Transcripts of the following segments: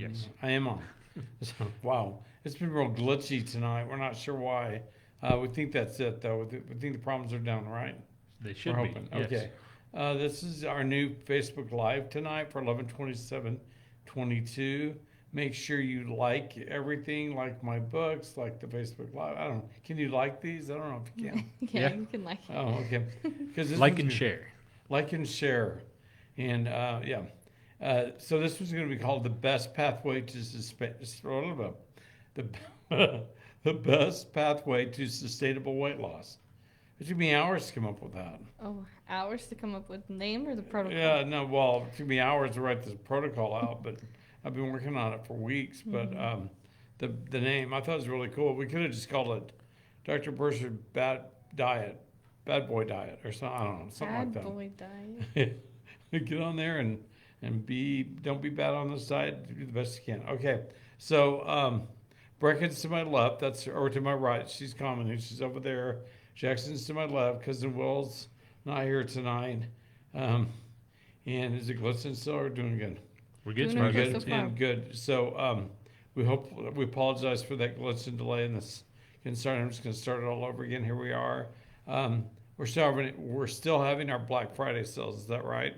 Yes. I am on. So, wow. It's been real glitchy tonight. We're not sure why. We think that's it, though. We think the problems are done, right? They We're should be. hoping. Yes. Okay. This is our new Facebook Live tonight for 11/27/22. Make sure you like everything, like my books, like the Facebook Live. I don't know. Can you like these? I don't know if you can. Yeah. You can like it. Oh, okay. Because Like and share. like and share, and yeah. So this was going to be called the best pathway to the the best pathway to sustainable weight loss. It took me hours to come up with that. Oh, hours to come up with the name or the protocol? Yeah, no, well, it took me hours to write this protocol out, but I've been working on it for weeks. But the name I thought was really cool. We could have just called it Dr. Burs's Bad Boy Diet, or something. I don't know, something like Bad that. boy diet. Get on there and don't be bad on the side. Do the best you can. Okay, so Brecken's to my left. Or to my right. She's commenting. She's over there. Jackson's to my left. Cousin Will's not here tonight. And is it Glisten still or doing good? We're good. Doing So okay good. so far. And good. So we apologize for that Glisten delay in this. I'm just going to start it all over again. Here we are. We're still having our Black Friday sales. Is that right?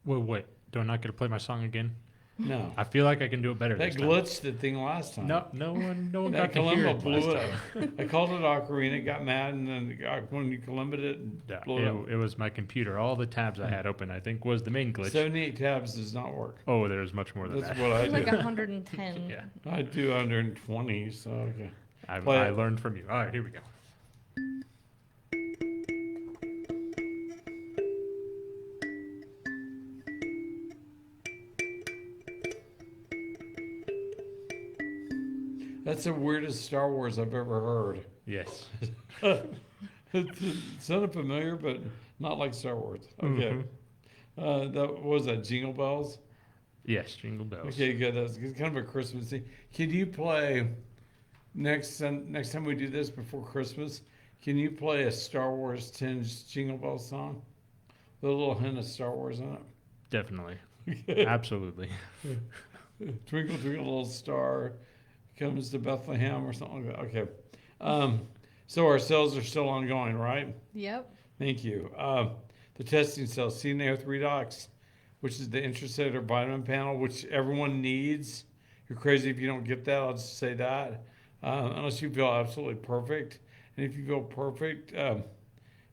Wait. Do I not get to play my song again? No. I feel like I can do it better That this time. glitched the thing last time. No one That got to hear Kalimba it blew last it time. up. I called it Ocarina, got mad, and then when you Kalimba'd it, Yeah, blew it up. it was my computer. All the tabs I had open, I think, was the main glitch. 78 tabs does not work. Oh, there's much more than That's that. what I It's like do. 110. Yeah, I do 120, so okay. I Play it. learned from you. All right, here we go. That's the weirdest Star Wars I've ever heard. Yes. It sounded familiar, but not like Star Wars. Okay. What was that, Jingle Bells? Yes, Jingle Bells. Okay, good. That's kind of a Christmas thing. Can you play next time we do this before Christmas? Can you play a Star Wars tinged Jingle Bells song with a little hint of Star Wars in Definitely. it? Absolutely. Twinkle, twinkle, little star comes to Bethlehem or something like that. Okay. So our sales are still ongoing, right? Yep. Thank you. The testing cells, CNA redox, which is the intracellular vitamin panel, which everyone needs. You're crazy if you don't get that. I'll just say that. Unless you feel absolutely perfect. And if you feel perfect,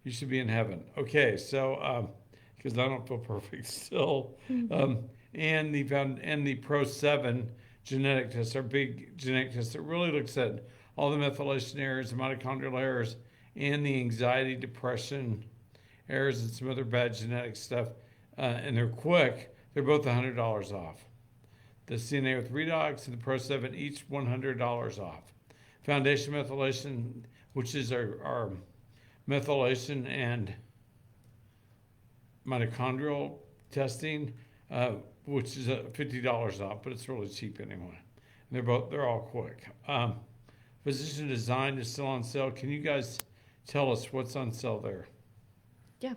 you should be in heaven. Okay, so because I don't feel perfect still. And the Pro 7 genetic test, our big genetic test that really looks at all the methylation errors, the mitochondrial errors, and the anxiety, depression errors, and some other bad genetic stuff. And they're quick. They're both $100 off. The CNA with Redox and the Pro 7, each $100 off. Foundation methylation, which is our methylation and mitochondrial testing, which is $50 off, but it's really cheap anyway. And they're all quick. Physician Design is still on sale. Can you guys tell us what's on sale there? Yeah.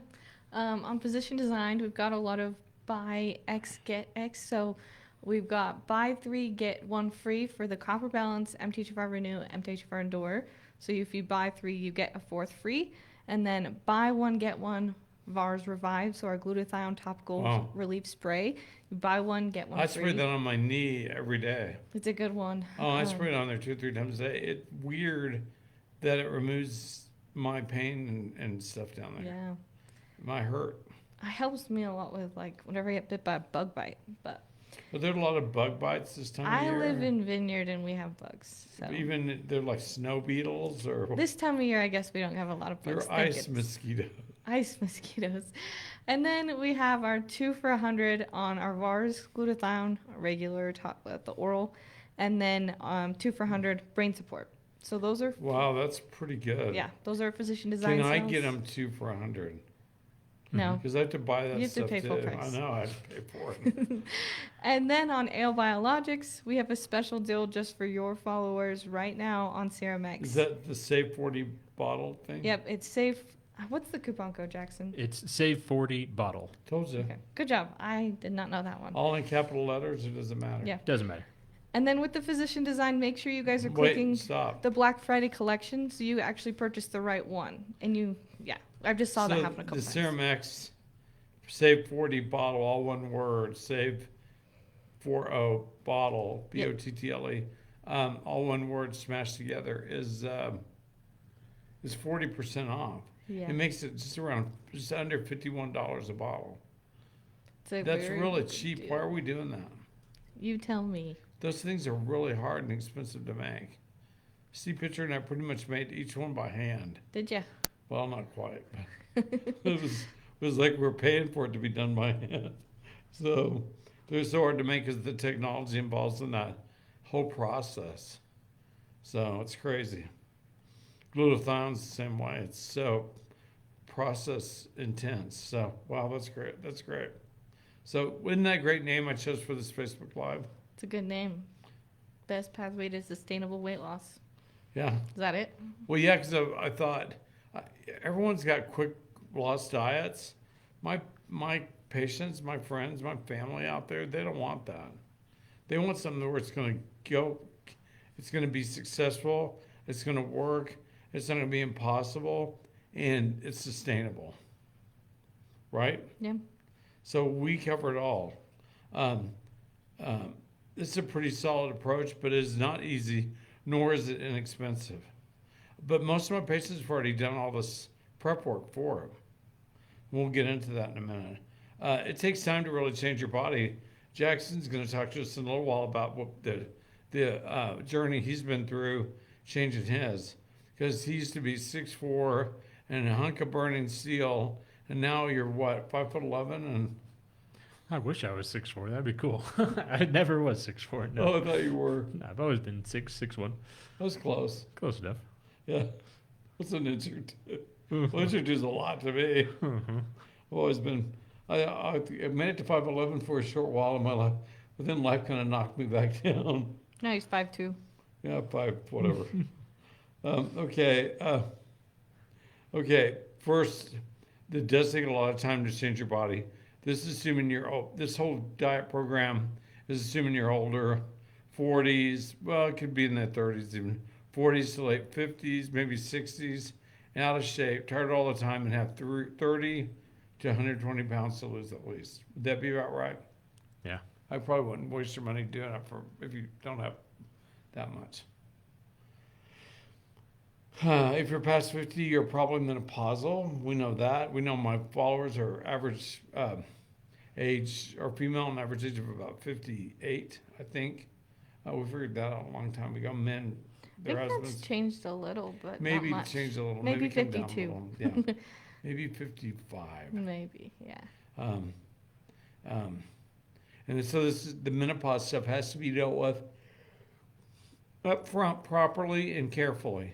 On Physician Designed, we've got a lot of buy X, get X. So we've got buy 3, get 1 free for the Copper Balance, MTHFR Renew, MTHFR Endure. So if you buy 3, you get a 4th free. And then buy 1, get 1 VARS Revive, so our glutathione topical Wow. relief spray. You buy 1, get 1 I free. spray that on my knee every day. It's a good one. Oh, I spray it on there 2 or 3 times a day. It's weird that it removes my pain and stuff down there. Yeah. My hurt. It helps me a lot with, like, whenever I get bit by a bug bite. But But there are a lot of bug bites this time of I year. live in Vineyard and we have bugs. So Even they're like snow beetles or this time of year, I guess we don't have a lot of bugs. they're Think ice it's mosquitoes. ice mosquitoes. And then we have our 2 for $100 on our VARS glutathione, regular, the oral, and then 2 for $100 brain support. So those are, Wow, that's pretty good. yeah, those are physician design Can I sales. get them 2 for $100? No. Because I have to buy that You have to stuff pay too. full price. I know, I have to pay for it. And then on Ale Biologics, we have a special deal just for your followers right now on Serum X. Is that the Save 40 bottle thing? Yep, it's safe. What's the coupon code, Jackson? It's Save 40 bottle. Told you. Okay, good job. I did not know that one. All in capital letters, it doesn't matter. Yeah. Doesn't matter. And then with the physician design, make sure you guys are Wait, clicking stop. the Black Friday collection so you actually purchased the right one. And I just saw that So happen a couple the times. Serum X Save 40 bottle, all one word, Save 40 bottle, Yep. BOTTLE, all one word smashed together is 40% off. Yeah. It makes it just under $51 a bottle. It's a That's very really good cheap. deal. Why are we doing that? You tell me. Those things are really hard and expensive to make. Steve Pitcher and I pretty much made each one by hand. Did ya? Well, not quite. It was like we were paying for it to be done by hand. So they're so hard to make because the technology involved in that whole process. So it's crazy. Glutathione's the same way. It's so process intense. So wow, that's great. That's great. So isn't that a great name I chose for this Facebook Live? It's a good name. Best pathway to sustainable weight loss. Yeah. Is that it? Well, yeah, because I thought everyone's got quick loss diets. My patients, my friends, my family out there, they don't want that. They want something where it's going to go, it's going to be successful, it's going to work, it's not going to be impossible, and it's sustainable. Right? Yeah. So we cover it all. This is a pretty solid approach, but it is not easy, nor is it inexpensive. But most of my patients have already done all this prep work for it. We'll get into that in a minute. It takes time to really change your body. Jackson's going to talk to us in a little while about what the journey he's been through changing his. Because he used to be 6'4" and a hunk of burning steel, and now you're what, 5'11" and I wish I was 6'4". That'd be cool. I never was 6'4". No. oh, I thought you were. No, I've always been 6'1". That was close. Close enough. Yeah. What's an inch or two? Well, inch or two is a lot to me. Mhm. I've always been, I made it to 5'11" for a short while in my life, but then life kind of knocked me back down. No, he's 5'2". Yeah, 5, whatever. Okay. Okay. First, it does take a lot of time to change your body. This is assuming this whole diet program is assuming you're older, 40s, well, it could be in the 30s even, 40s to late 50s, maybe 60s, and out of shape, tired all the time, and have 30 to 120 pounds to lose at least. Would that be about right? Yeah. I probably wouldn't waste your money doing it if you don't have that much. If you're past 50, you're probably menopausal. We know that. We know my followers are average age, or female and average age of about 58, I think. We figured that out a long time ago. Men, I their think husbands, that's changed a little, but maybe not much. changed a little. Maybe come down a 52. little. Yeah, maybe 55. Maybe, yeah. And so the menopause stuff has to be dealt with up front properly and carefully.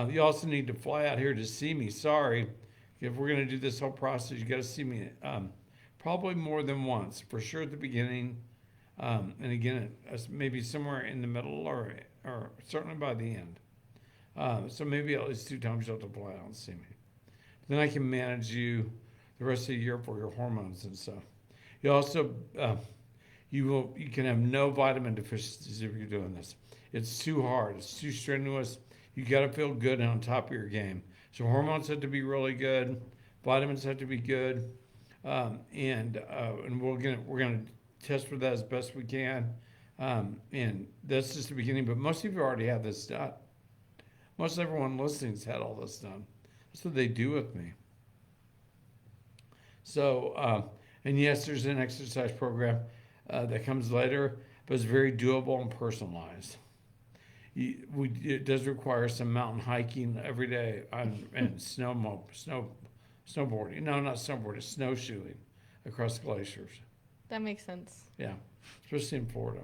You also need to fly out here to see me. Sorry, if we're going to do this whole process, you got to see me probably more than once, for sure at the beginning, and again, maybe somewhere in the middle, or certainly by the end. So maybe at least 2 times you'll have to fly out and see me. Then I can manage you the rest of the year for your hormones and stuff. You also you can have no vitamin deficiencies if you're doing this. It's too hard. It's too strenuous. You got to feel good and on top of your game. So hormones have to be really good. Vitamins have to be good, and we're gonna test for that as best we can. And that's just the beginning. But most of you already have this done. Most everyone listening's had all this done. That's what they do with me. So, and yes, there's an exercise program that comes later, but it's very doable and personalized. It does require some mountain hiking every day and snowboarding. No, not snowboarding, snowshoeing across glaciers. That makes sense. Yeah, especially in Florida.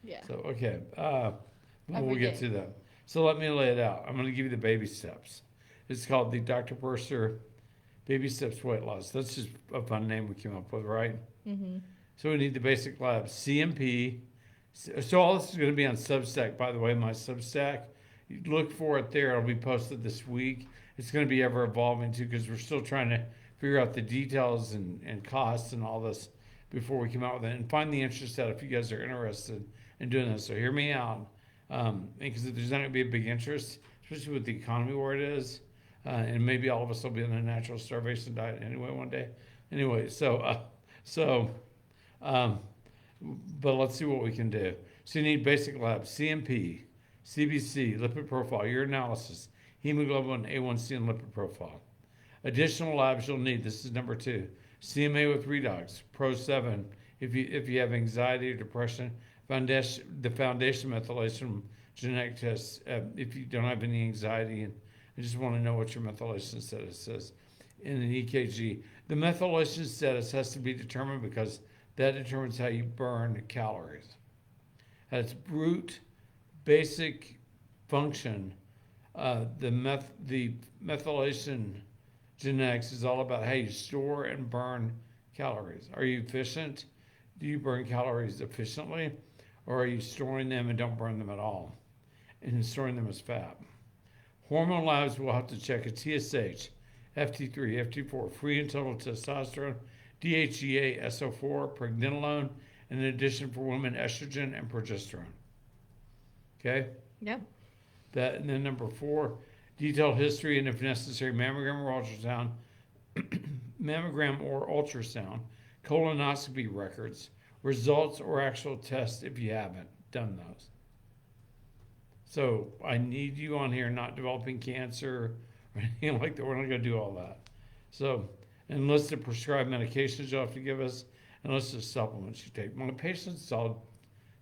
Yeah. So, okay, we'll Every get day. to that. So let me lay it out. I'm going to give you the baby steps. It's called the Dr. Purser Baby Steps Weight Loss. That's just a fun name we came up with, right? Mm-hmm. So we need the basic labs, CMP. So all this is going to be on Substack, by the way, my Substack. You look for it there. It'll be posted this week. It's going to be ever evolving too, because we're still trying to figure out the details and costs and all this before we come out with it, and find the interest out if you guys are interested in doing this. So hear me out, because there's not going to be a big interest, especially with the economy where it is, and maybe all of us will be on a natural starvation diet anyway one day. Anyway, but let's see what we can do. So you need basic labs, CMP, CBC, lipid profile, urinalysis, hemoglobin, A1C, and lipid profile. Additional labs you'll need, this is number 2, CMA with redox, Pro7, if you have anxiety or depression, the foundation methylation genetic test, if you don't have any anxiety and I just want to know what your methylation status is in an EKG. The methylation status has to be determined because that determines how you burn calories. At its root, basic function, the methylation genetics is all about how you store and burn calories. Are you efficient? Do you burn calories efficiently? Or are you storing them and don't burn them at all? And storing them as fat. Hormone labs will have to check a TSH, FT3, FT4, free and total testosterone, DHEA, SO4, pregnenolone, and in addition for women, estrogen and progesterone. Okay? Yep. That, and then number 4, detailed history and if necessary, mammogram or ultrasound, colonoscopy records, results or actual tests if you haven't done those. So I need you on here not developing cancer or anything like that. We're not going to do all that. So, and list of prescribed medications you'll have to give us, and list of supplements you take. My patients, I'll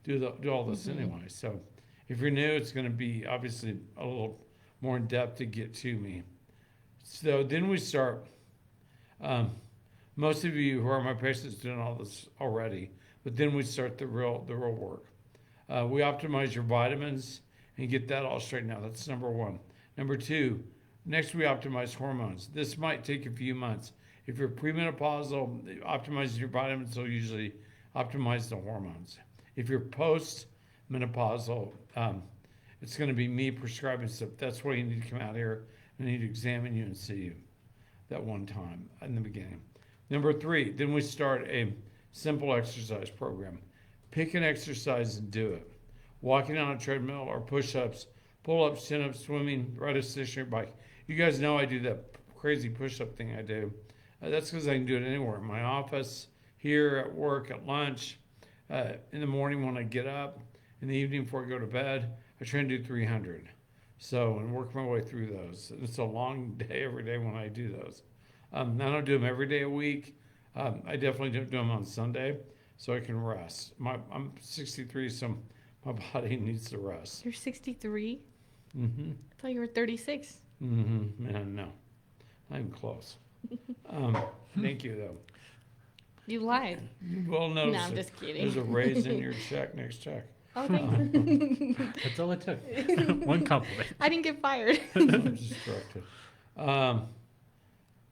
do all this anyway. So if you're new, it's going to be obviously a little more in depth to get to me. So then we start. Most of you who are my patients doing all this already, but then we start the real work. We optimize your vitamins and get that all straightened out. That's number 1. Number 2, next we optimize hormones. This might take a few months. If you're premenopausal, optimizing your vitamins will usually optimize the hormones. If you're post-menopausal, it's going to be me prescribing stuff. That's why you need to come out here. I need to examine you and see you that one time in the beginning. Number 3, then we start a simple exercise program. Pick an exercise and do it. Walking on a treadmill or push-ups, pull-ups, chin-ups, swimming, ride a stationary bike. You guys know I do that crazy push-up thing I do. That's because I can do it anywhere. In my office, here, at work, at lunch, in the morning when I get up, in the evening before I go to bed. I try and do 300. So, and work my way through those. It's a long day every day when I do those. I don't do them every day a week. I definitely don't do them on Sunday so I can rest. I'm 63, so my body needs to rest. You're 63? Mm-hmm. I thought you were 36. Mm-hmm. Man, no. I'm close. Thank you, though. You lied. You will notice No, I'm just kidding. there's a raise in your next check. Oh, thanks. That's all it took. One compliment. I didn't get fired. I'm just corrected.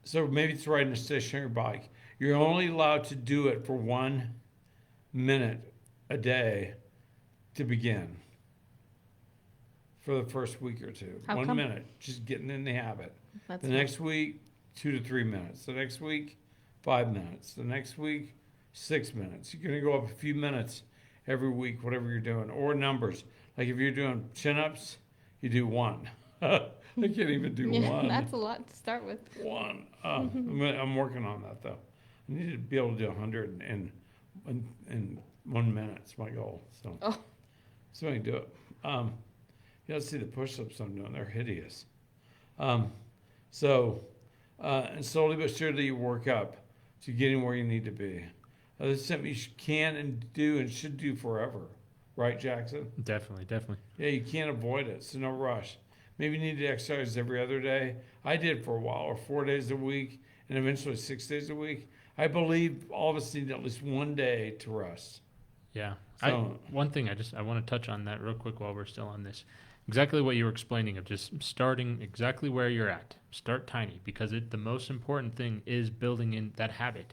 So maybe it's riding a stationary bike. You're only allowed to do it for 1 minute a day to begin for the first week or 2. How 1 come? minute, just getting in the habit. That's The next week, 2 to 3 minutes. The next week, 5 minutes. The next week, 6 minutes. You're going to go up a few minutes every week, whatever you're doing, or numbers. Like if you're doing chin-ups, you do 1. I can't even do yeah, 1. that's a lot to start with. 1. I'm working on that though. I need to be able to do 100 in 1 minute. It's my goal. So, so I can do it. You gotta see the push-ups I'm doing. They're hideous. And slowly but surely you work up to getting where you need to be. This is something you can and do and should do forever. Right, Jackson? Definitely. Yeah, you can't avoid it, so no rush. Maybe you need to exercise every other day. I did for a while, or 4 days a week, and eventually 6 days a week. I believe all of us need at least 1 day to rest. Yeah. So- One thing I want to touch on that real quick while we're still on this. Exactly what you were explaining of just starting exactly where you're at. Start tiny because the most important thing is building in that habit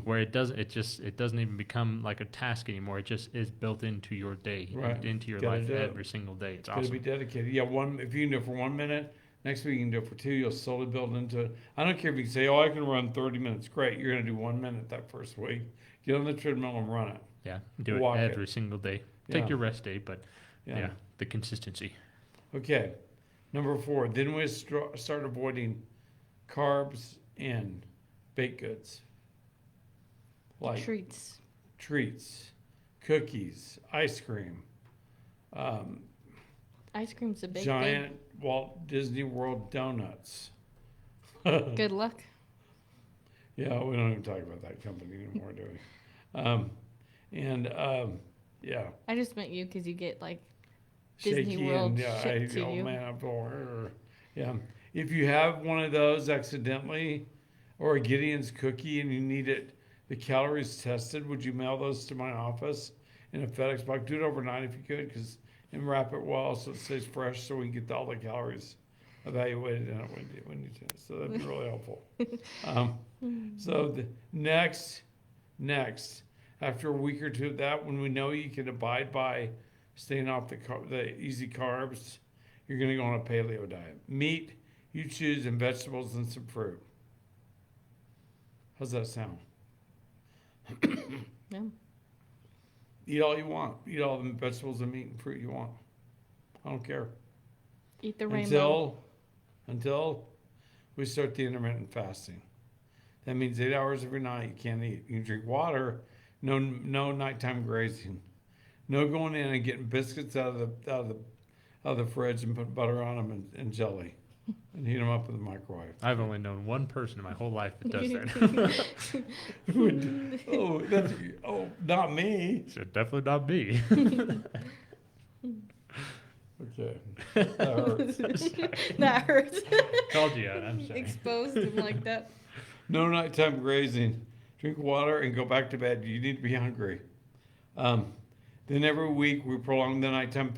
where it doesn't even become like a task anymore. It just is built into your day, Right. into your Gotta life do it. every single day. It's Gotta awesome. be dedicated. Yeah, if you can do it for 1 minute, next week you can do it for 2. You'll slowly build into it. I don't care if you can say, "Oh, I can run 30 minutes." Great, you're gonna do 1 minute that first week. Get on the treadmill and run it. Yeah, do Walk it it. every single day. Take Yeah. your rest day, but Yeah. yeah, the consistency. Okay. Number 4. Then we start avoiding carbs and baked goods like Treats. treats, cookies, ice cream, um, Ice cream's a big giant Walt Disney World donuts. thing. Good luck. Yeah, we don't even talk about that company anymore, do we? Yeah, I just meant you because you get like Disney shaky World and yeah, shipped to oh you. man, I feel yeah. If you have one of those accidentally, or a Gideon's cookie, and you need it, the calories tested, would you mail those to my office in a FedEx box? Do it overnight if you could, and wrap it well so it stays fresh, so we can get all the calories evaluated in it when you do it. So that'd be really helpful. So the next, after a week or two of that, when we know you can abide by staying off the easy carbs, you're going to go on a paleo diet. Meat, you choose, and vegetables and some fruit. How's that sound? Yeah. Eat all you want. Eat all the vegetables and meat and fruit you want. I don't care. Eat the rainbow. Until we start the intermittent fasting. That means 8 hours every night you can't eat. You can drink water, no nighttime grazing. No going in and getting biscuits out of the fridge and put butter on them and jelly and heat them up in the microwave. I've only known one person in my whole life that does that. Not me. So definitely not me. Okay. That hurts. That hurts. Called you out. I'm sorry. Exposed him like that. No nighttime grazing. Drink water and go back to bed. You need to be hungry. Then every week we prolong the nighttime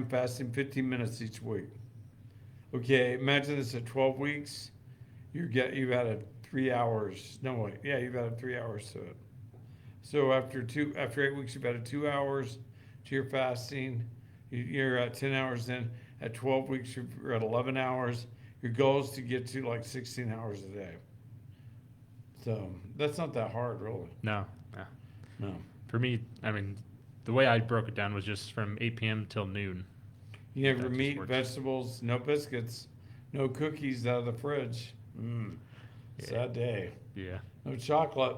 fasting 15 minutes each week. Okay, imagine this at 12 weeks. You've added 3 hours. No wait, yeah, you've added 3 hours to it. So after 8 weeks, you've added 2 hours to your fasting. You're at 10 hours in. At 12 weeks, you're at 11 hours. Your goal is to get to like 16 hours a day. So that's not that hard, really. No. No. For me, I mean, the way I broke it down was just from 8 p.m. till noon. You have That your just meat, works. vegetables, no biscuits, no cookies out of the fridge. Yeah. Sad day. Yeah. No chocolate.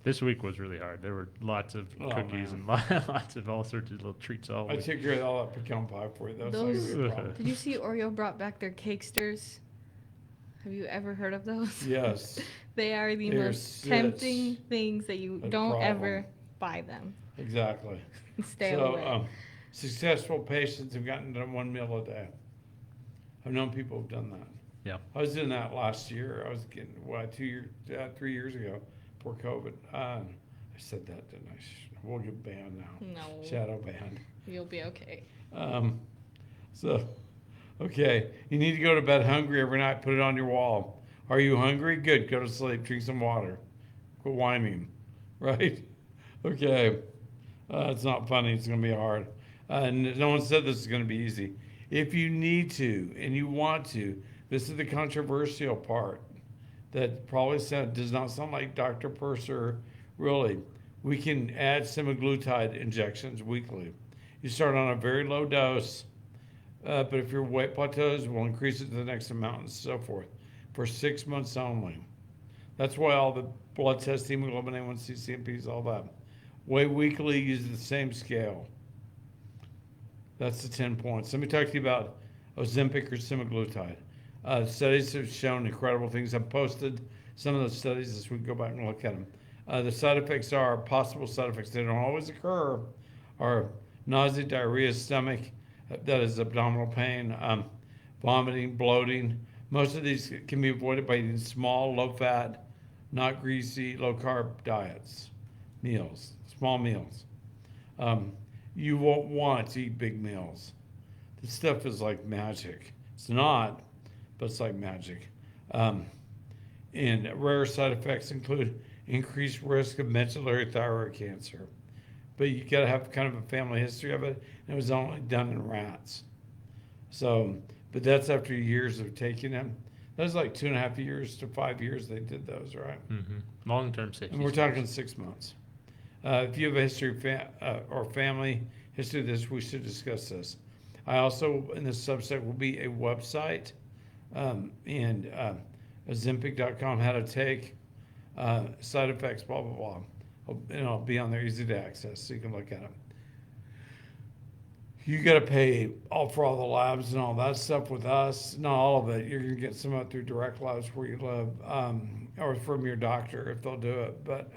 This week was really hard. There were lots of Oh, cookies man. and lots of all sorts of little treats all I week. took care of all that pecan pie for you. That's not Those- gonna be a problem. Did you see Oreo brought back their Cakesters? Have you ever heard of those? Yes, They are the They're most such tempting things that you a don't problem. ever buy them. exactly. Stay So, away. successful patients have gotten done 1 meal a day. I've known people who've done that. Yeah. I was doing that last year. I was getting, 3 years ago, before COVID. I said that, didn't I? We'll get banned now. No, Shadow banned. you'll be okay. So, okay, you need to go to bed hungry every night. Put it on your wall. Are you hungry? Good. Go to sleep. Drink some water. Quit whining. Right? Okay. It's not funny. It's going to be hard. And no one said this is going to be easy. If you need to and you want to, this is the controversial part that probably does not sound like Dr. Purser. Really, we can add semaglutide injections weekly. You start on a very low dose, but if your weight plateaus, we'll increase it to the next amount and so forth for 6 months only. That's why all the blood tests, hemoglobin A1C, CMPs, all that. Weigh weekly, use the same scale. That's the 10 points. Let me talk to you about Ozempic or semaglutide. Studies have shown incredible things. I've posted some of those studies this week. Go back and look at them. The side effects are possible side effects. They don't always occur. Are nausea, diarrhea, stomach, that is abdominal pain, vomiting, bloating. Most of these can be avoided by eating small, low-fat, not greasy, low-carb diets, meals, small meals. You won't want to eat big meals. This stuff is like magic. It's not, but it's like magic. And rare side effects include increased risk of medullary thyroid cancer. But you got to have kind of a family history of it. And it was only done in rats. So, but that's after years of taking them. That was like 2.5 years to 5 years they did those, right? Long-term safety. And we're scores. talking 6 months. If you have a history or family history of this, we should discuss this. I also, in this subset, will be a website and Ozempic.com, how to take, side effects, blah, blah, blah. And it'll be on there, easy to access, so you can look at them. You got to pay for all the labs and all that stuff with us. Not all of it. You're going to get some of it through direct labs where you live, or from your doctor if they'll do it. But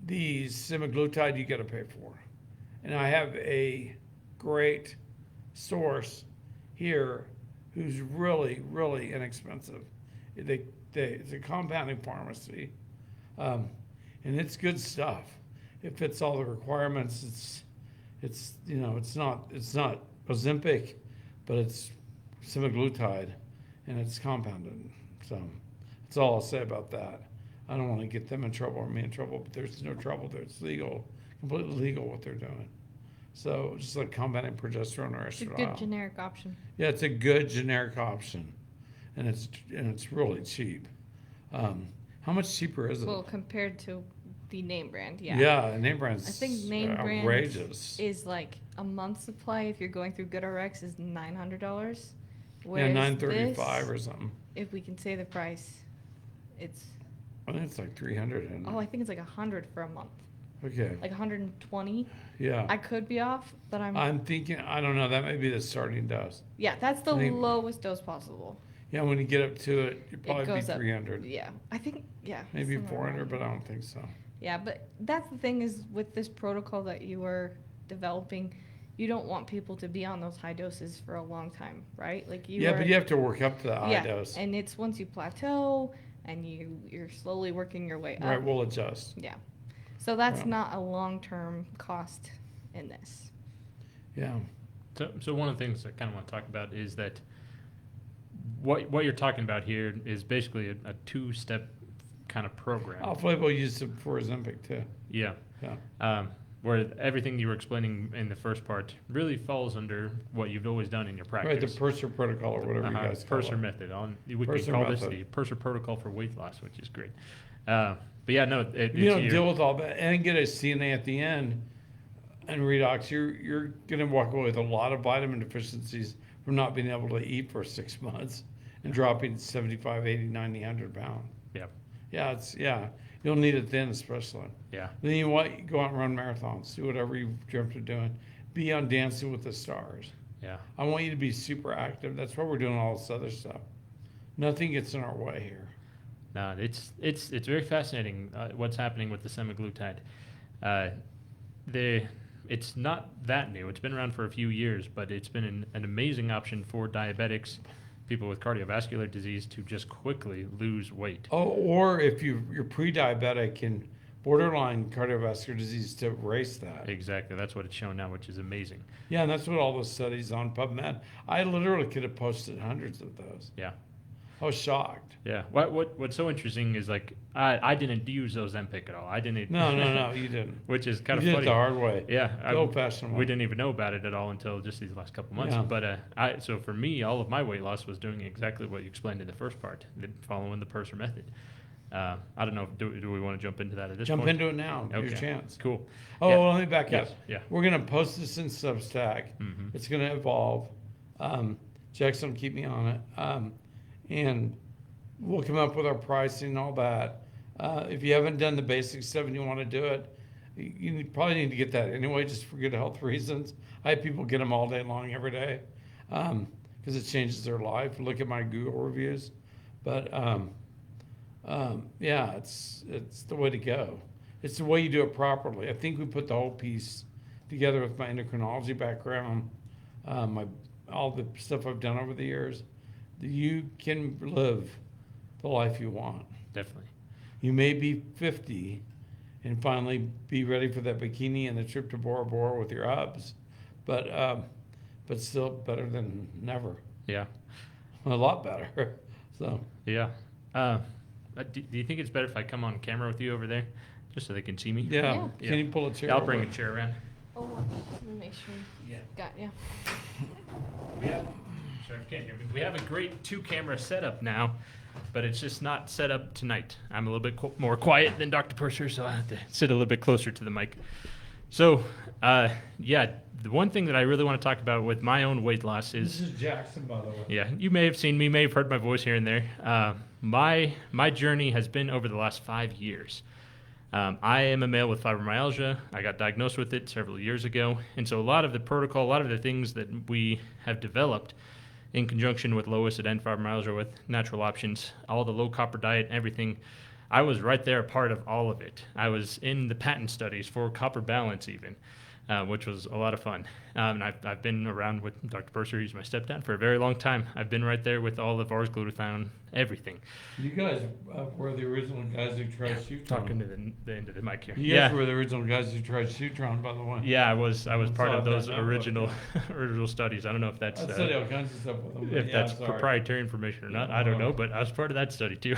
the semaglutide you got to pay for. And I have a great source here who's really, really inexpensive. It's a compounding pharmacy, and it's good stuff. It fits all the requirements. It's not Ozempic, but it's semaglutide, and it's compounded. So that's all I'll say about that. I don't want to get them in trouble or me in trouble, but there's no trouble there. It's legal, completely legal what they're doing. So just like combating progesterone or It's a estradiol. good generic option. Yeah, it's a good generic option, and it's really cheap. How much cheaper is it? Well, compared to the name brand, yeah. Yeah, name brand's I think name brand outrageous. is like a month's supply if you're going through GoodRx is $900. Yeah, Whereas $935 this, or something. if we can say the price, it's I think it's like 300. Isn't it? I think it's like 100 for a month, Okay. like 120. Yeah. I could be off, but I'm thinking. I don't know. That may be the starting dose. yeah, that's the I think- lowest dose possible. Yeah, when you get up to it, it'd It probably be goes up. 300. Yeah, I think Maybe somewhere 400, around but there. I don't think so. Yeah, but that's the thing is with this protocol that you are developing, you don't want people to be on those high doses for a long time, right? Like you Yeah, are, but you have to work up to the high yeah, dose. and it's once you plateau and you're slowly working your way up. Right, we'll adjust. Yeah. So that's Yeah. not a long-term cost in this. Yeah. So one of the things I kind of want to talk about is that what you're talking about here is basically a two-step kind of program. Hopefully we'll use it for Ozempic too. Yeah. Yeah. Where everything you were explaining in the first part really falls under what you've always done in your Right, the practice. Purser protocol or whatever you guys call Purser it. method. We could Purser call this method. the Purser protocol for weight loss, which is great. But yeah, no, If you don't deal with all that and get a CNA at the end and redox, you're going to walk away with a lot of vitamin deficiencies from not being able to eat for 6 months and dropping 75, 80, 90, 100 pounds. Yeah. Yeah. You'll need it then, especially. Yeah. Then you want go out and run marathons, do whatever you dreamt of doing. Be on Dancing with the Stars. Yeah. I want you to be super active. That's why we're doing all this other stuff. Nothing gets in our way here. No, it's very fascinating what's happening with the semaglutide. It's not that new. It's been around for a few years, but it's been an amazing option for diabetics, people with cardiovascular disease, to just quickly lose weight. Oh, or if you're pre-diabetic and borderline cardiovascular disease, to erase that. Exactly. That's what it's shown now, which is amazing. Yeah, and that's what all those studies on PubMed. I literally could have posted hundreds of those. Yeah. I was shocked. Yeah. What's so interesting is like I didn't use Ozempic at all. I didn't. No, you didn't. Which is kind You of did it funny. the hard way. Yeah, The old-fashioned way. we didn't even know about it at all until just these last couple months. Yeah. But so for me, all of my weight loss was doing exactly what you explained in the first part, following the Purser method. I don't know. Do we want to jump into that at this Jump point? into it now. Your Okay. chance. Cool. Oh, Yeah. well, let me back up. Yes. Yeah. We're going to post this in Substack. Mhm. It's going to evolve. Jackson will keep me on it. And we'll come up with our pricing and all that. If you haven't done the basic stuff and you want to do it, you probably need to get that anyway, just for good health reasons. I have people get them all day long, every day, because it changes their life. Look at my Google reviews. But yeah, it's the way to go. It's the way you do it properly. I think we put the whole piece together with my endocrinology background, all the stuff I've done over the years. You can live the life you want. Definitely. You may be 50 and finally be ready for that bikini and the trip to Bora Bora with your hubs, but still better than never. Yeah. A lot better. So Yeah. Do you think it's better if I come on camera with you over there, just so they can see me? yeah, Yeah. can you pull a chair? Yeah, I'll bring over? a chair around. Oh, let me make sure. Yeah. Got ya. Yeah. Sure, can't hear me. We have a great 2-camera setup now, but it's just not set up tonight. I'm a little bit more quiet than Dr. Purser, so I have to sit a little bit closer to the mic. So, yeah, the one thing that I really want to talk about with my own weight loss is... This is Jackson, by the way. Yeah, you may have seen me, may have heard my voice here and there. My journey has been over the last 5 years. I am a male with fibromyalgia. I got diagnosed with it several years ago. And so a lot of the protocol, a lot of the things that we have developed in conjunction with low ISID and fibromyalgia with natural options, all the low copper diet, everything, I was right there, a part of all of it. I was in the patent studies for copper balance even, which was a lot of fun. And I've been around with Dr. Purser, he's my stepdad, for a very long time. I've been right there with all of ours, glutathione, everything. You guys were the original guys who tried Shootron. Talking to the end of the mic here. You guys were the original guys who tried Shootron, by the way. Yeah, I was part of those that network, original studies. I don't know if that's I studied all kinds of stuff with them. if that's proprietary information or not. I don't know, but I was part of that study too.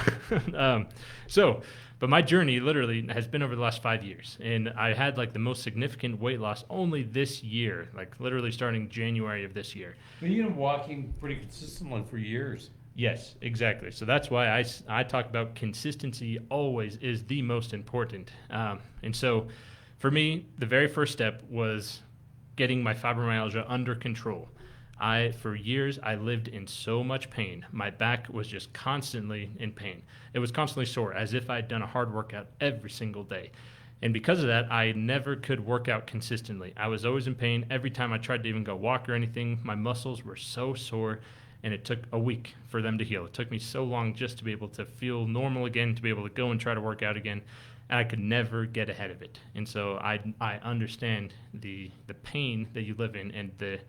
But my journey literally has been over the last 5 years, and I had like the most significant weight loss only this year, like literally starting January of this year. But you've been walking pretty consistently for years. Yes, exactly. So that's why I talk about consistency always is the most important. And so for me, the very first step was getting my fibromyalgia under control. For years, I lived in so much pain. My back was just constantly in pain. It was constantly sore, as if I'd done a hard workout every single day. And because of that, I never could work out consistently. I was always in pain. Every time I tried to even go walk or anything, my muscles were so sore, and it took a week for them to heal. It took me so long just to be able to feel normal again, to be able to go and try to work out again, and I could never get ahead of it. And so I understand the pain that you live in and the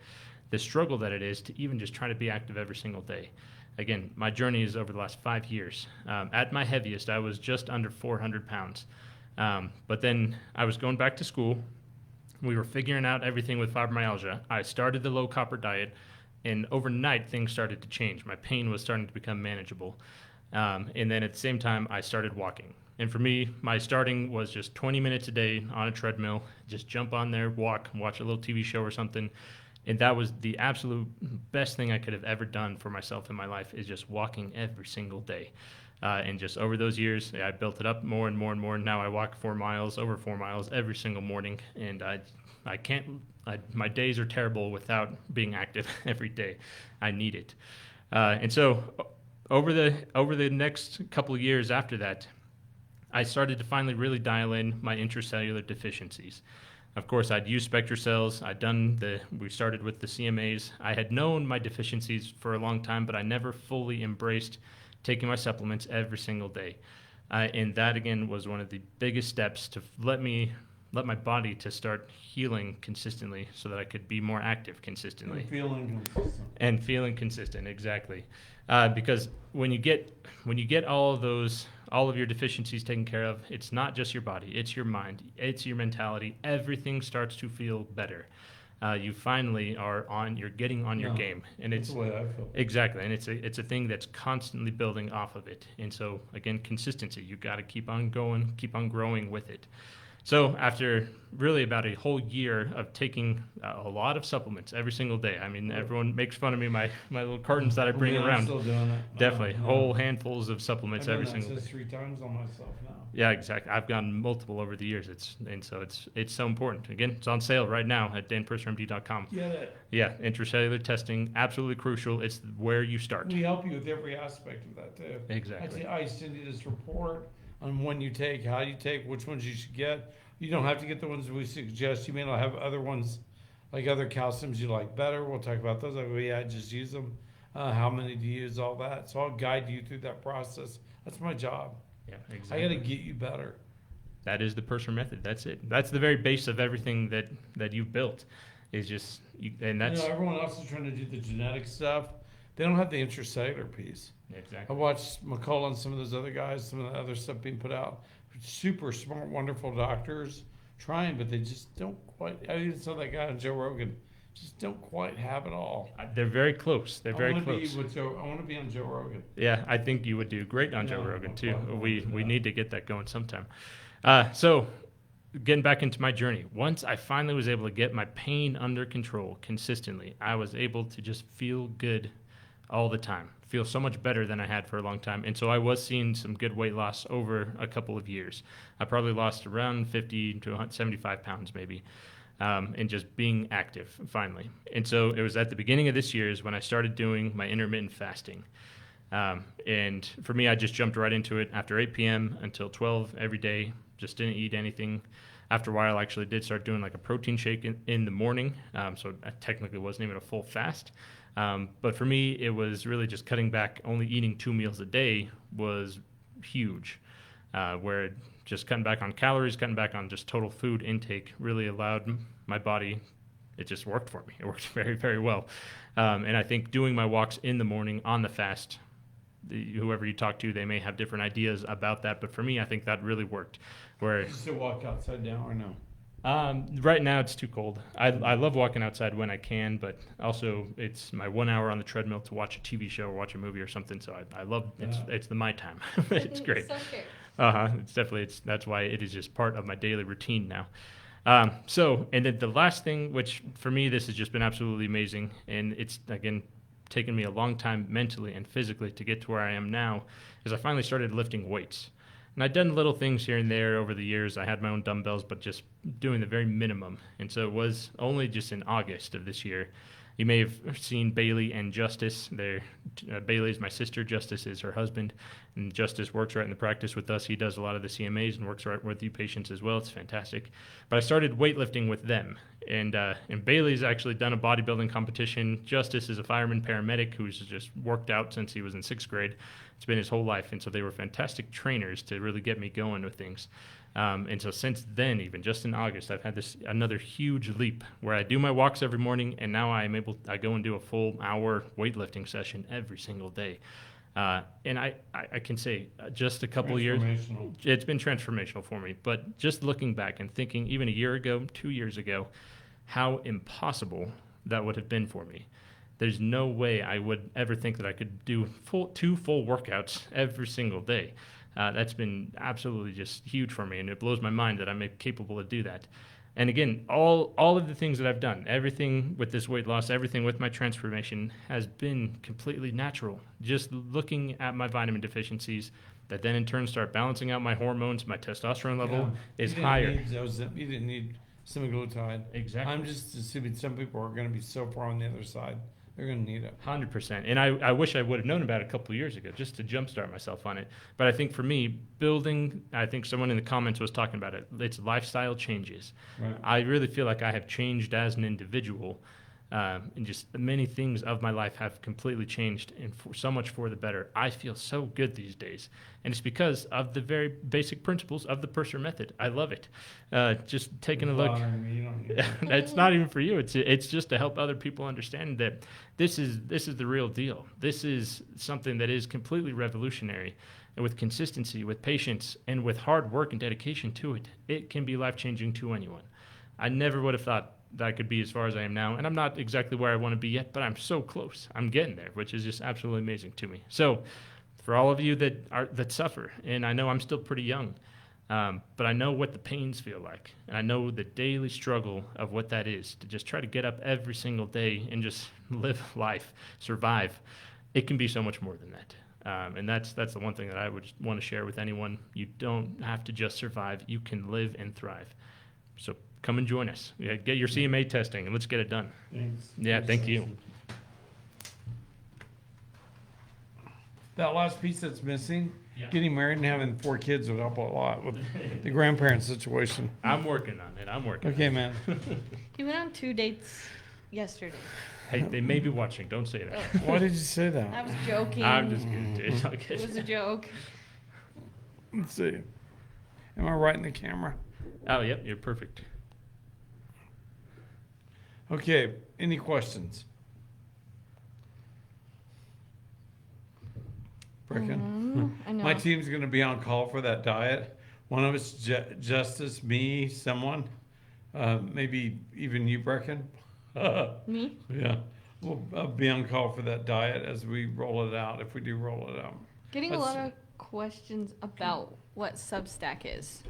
struggle that it is to even just try to be active every single day. Again, my journey is over the last 5 years. At my heaviest, I was just under 400 pounds. But then I was going back to school. We were figuring out everything with fibromyalgia. I started the low copper diet, and overnight things started to change. My pain was starting to become manageable. And then at the same time, I started walking. And for me, my starting was just 20 minutes a day on a treadmill, just jump on there, walk, watch a little TV show or something. And that was the absolute best thing I could have ever done for myself in my life, is just walking every single day. And just over those years, I built it up more and more and more. Now I walk over 4 miles every single morning. And my days are terrible without being active every day. I need it. And so over the next couple of years after that, I started to finally really dial in my intracellular deficiencies. Of course, I'd used SpectraCells. We started with the CMAs. I had known my deficiencies for a long time, but I never fully embraced taking my supplements every single day. And that, again, was one of the biggest steps to let my body to start healing consistently so that I could be more active consistently. And feeling consistent, exactly. Because when you get all of your deficiencies taken care of, it's not just your body, it's your mind, it's your mentality. Everything starts to feel better. You finally you're getting on your game, and it's the way I feel. Exactly, and it's a thing that's constantly building off of it. And so again, consistency. You got to keep on going, keep on growing with it. So after really about a whole year of taking a lot of supplements every single day, I mean, everyone makes fun of me, my little cartons that I bring around. I'm still doing it. Definitely, whole handfuls of supplements every single day. 3 times on myself now. Yeah, exactly. I've gotten multiple over the years. It's so important. Again, it's on sale right now at danpursermd.com. Get it. Yeah, intracellular testing, absolutely crucial. It's where you start. We help you with every aspect of that too. Exactly. I send you this report on when you take, how you take, which ones you should get. You don't have to get the ones we suggest. You may not have other ones, like other calciums you like better. We'll talk about those. Like, well, yeah, just use them. How many do you use? All that. So I'll guide you through that process. That's my job. Yeah, exactly. I got to get you better. That is the Purser method. That's it. That's the very base of everything that you've built. Is just, everyone else is trying to do the genetic stuff. They don't have the intracellular piece. Exactly. I watched McCullough and some of those other guys, some of the other stuff being put out. Super smart, wonderful doctors trying, but they just don't quite. I even saw that guy on Joe Rogan. Just don't quite have it all. They're very close. I want to be on Joe Rogan. Yeah, I think you would do great on Joe Rogan too. We need to get that going sometime. So getting back into my journey, once I finally was able to get my pain under control consistently, I was able to just feel good all the time. Feel so much better than I had for a long time. And so I was seeing some good weight loss over a couple of years. I probably lost around 50 to 75 pounds maybe. And just being active finally. And so it was at the beginning of this year is when I started doing my intermittent fasting. And for me, I just jumped right into it after 8 p.m. until 12 every day. Just didn't eat anything. After a while, I actually did start doing like a protein shake in the morning. So I technically wasn't even a full fast. But for me, it was really just cutting back. Only eating 2 meals a day was huge, where just cutting back on calories, cutting back on just total food intake really allowed my body, it just worked for me. It worked very, very well. And I think doing my walks in the morning on the fast, whoever you talk to, they may have different ideas about that. But for me, I think that really worked. Where You still walk outside now or no? right now it's too cold. I love walking outside when I can, but also it's my 1 hour on the treadmill to watch a TV show or watch a movie or something. So I love it's the my time. It's great. That's why it is just part of my daily routine now. And then the last thing, which for me, this has just been absolutely amazing. And it's, again, taken me a long time mentally and physically to get to where I am now, is I finally started lifting weights. And I'd done little things here and there over the years. I had my own dumbbells, but just doing the very minimum. And so it was only just in August of this year. You may have seen Bailey and Justice. Bailey is my sister. Justice is her husband. And Justice works right in the practice with us. He does a lot of the CMAs and works right with you patients as well. It's fantastic. But I started weightlifting with them. And Bailey's actually done a bodybuilding competition. Justice is a fireman paramedic who's just worked out since he was in 6th grade. It's been his whole life. And so they were fantastic trainers to really get me going with things. And so since then, even just in August, I've had another huge leap where I do my walks every morning, and now I go and do a full hour weightlifting session every single day. And I can say just a couple years, it's been transformational for me. But just looking back and thinking even a year ago, 2 years ago, how impossible that would have been for me. There's no way I would ever think that I could do 2 full workouts every single day. That's been absolutely just huge for me, and it blows my mind that I'm capable to do that. And again, all of the things that I've done, everything with this weight loss, everything with my transformation has been completely natural. Just looking at my vitamin deficiencies that then in turn start balancing out my hormones, my testosterone level is higher. You didn't need semaglutide. Exactly. I'm just assuming some people are going to be so far on the other side. They're going to need it. 100%. And I wish I would have known about it a couple of years ago just to jumpstart myself on it. But I think for me, I think someone in the comments was talking about it. It's lifestyle changes. Right. I really feel like I have changed as an individual. And just many things of my life have completely changed and so much for the better. I feel so good these days. And it's because of the very basic principles of the Purser method. I love it. Just taking a look. It's not even for you. It's just to help other people understand that this is the real deal. This is something that is completely revolutionary. And with consistency, with patience, and with hard work and dedication to it, it can be life-changing to anyone. I never would have thought that I could be as far as I am now. And I'm not exactly where I want to be yet, but I'm so close. I'm getting there, which is just absolutely amazing to me. So for all of you that suffer, and I know I'm still pretty young, but I know what the pains feel like. And I know the daily struggle of what that is, to just try to get up every single day and just live life, survive. It can be so much more than that. And that's the one thing that I would want to share with anyone. You don't have to just survive. You can live and thrive. So come and join us. Get your CMA testing, and let's get it done. Thanks. Yeah, thank you. That last piece that's missing, Yeah. getting married and having 4 kids would help a lot with the grandparent situation. I'm working on it. Okay, man. He went on 2 dates yesterday. Hey, they may be watching. Don't say that. Why did you say I that? was joking. I'm just kidding. It's all It was good. a joke. Let's see. Am I right in the camera? Oh, yep, you're perfect. Okay, any questions? Brecken? I know. My team's going to be on call for that diet. One of us, Justice, me, someone, maybe even you, Brecken. Me? Yeah, we'll be on call for that diet as we roll it out, if we do roll it out. Getting a Let's- lot of questions about what Substack is.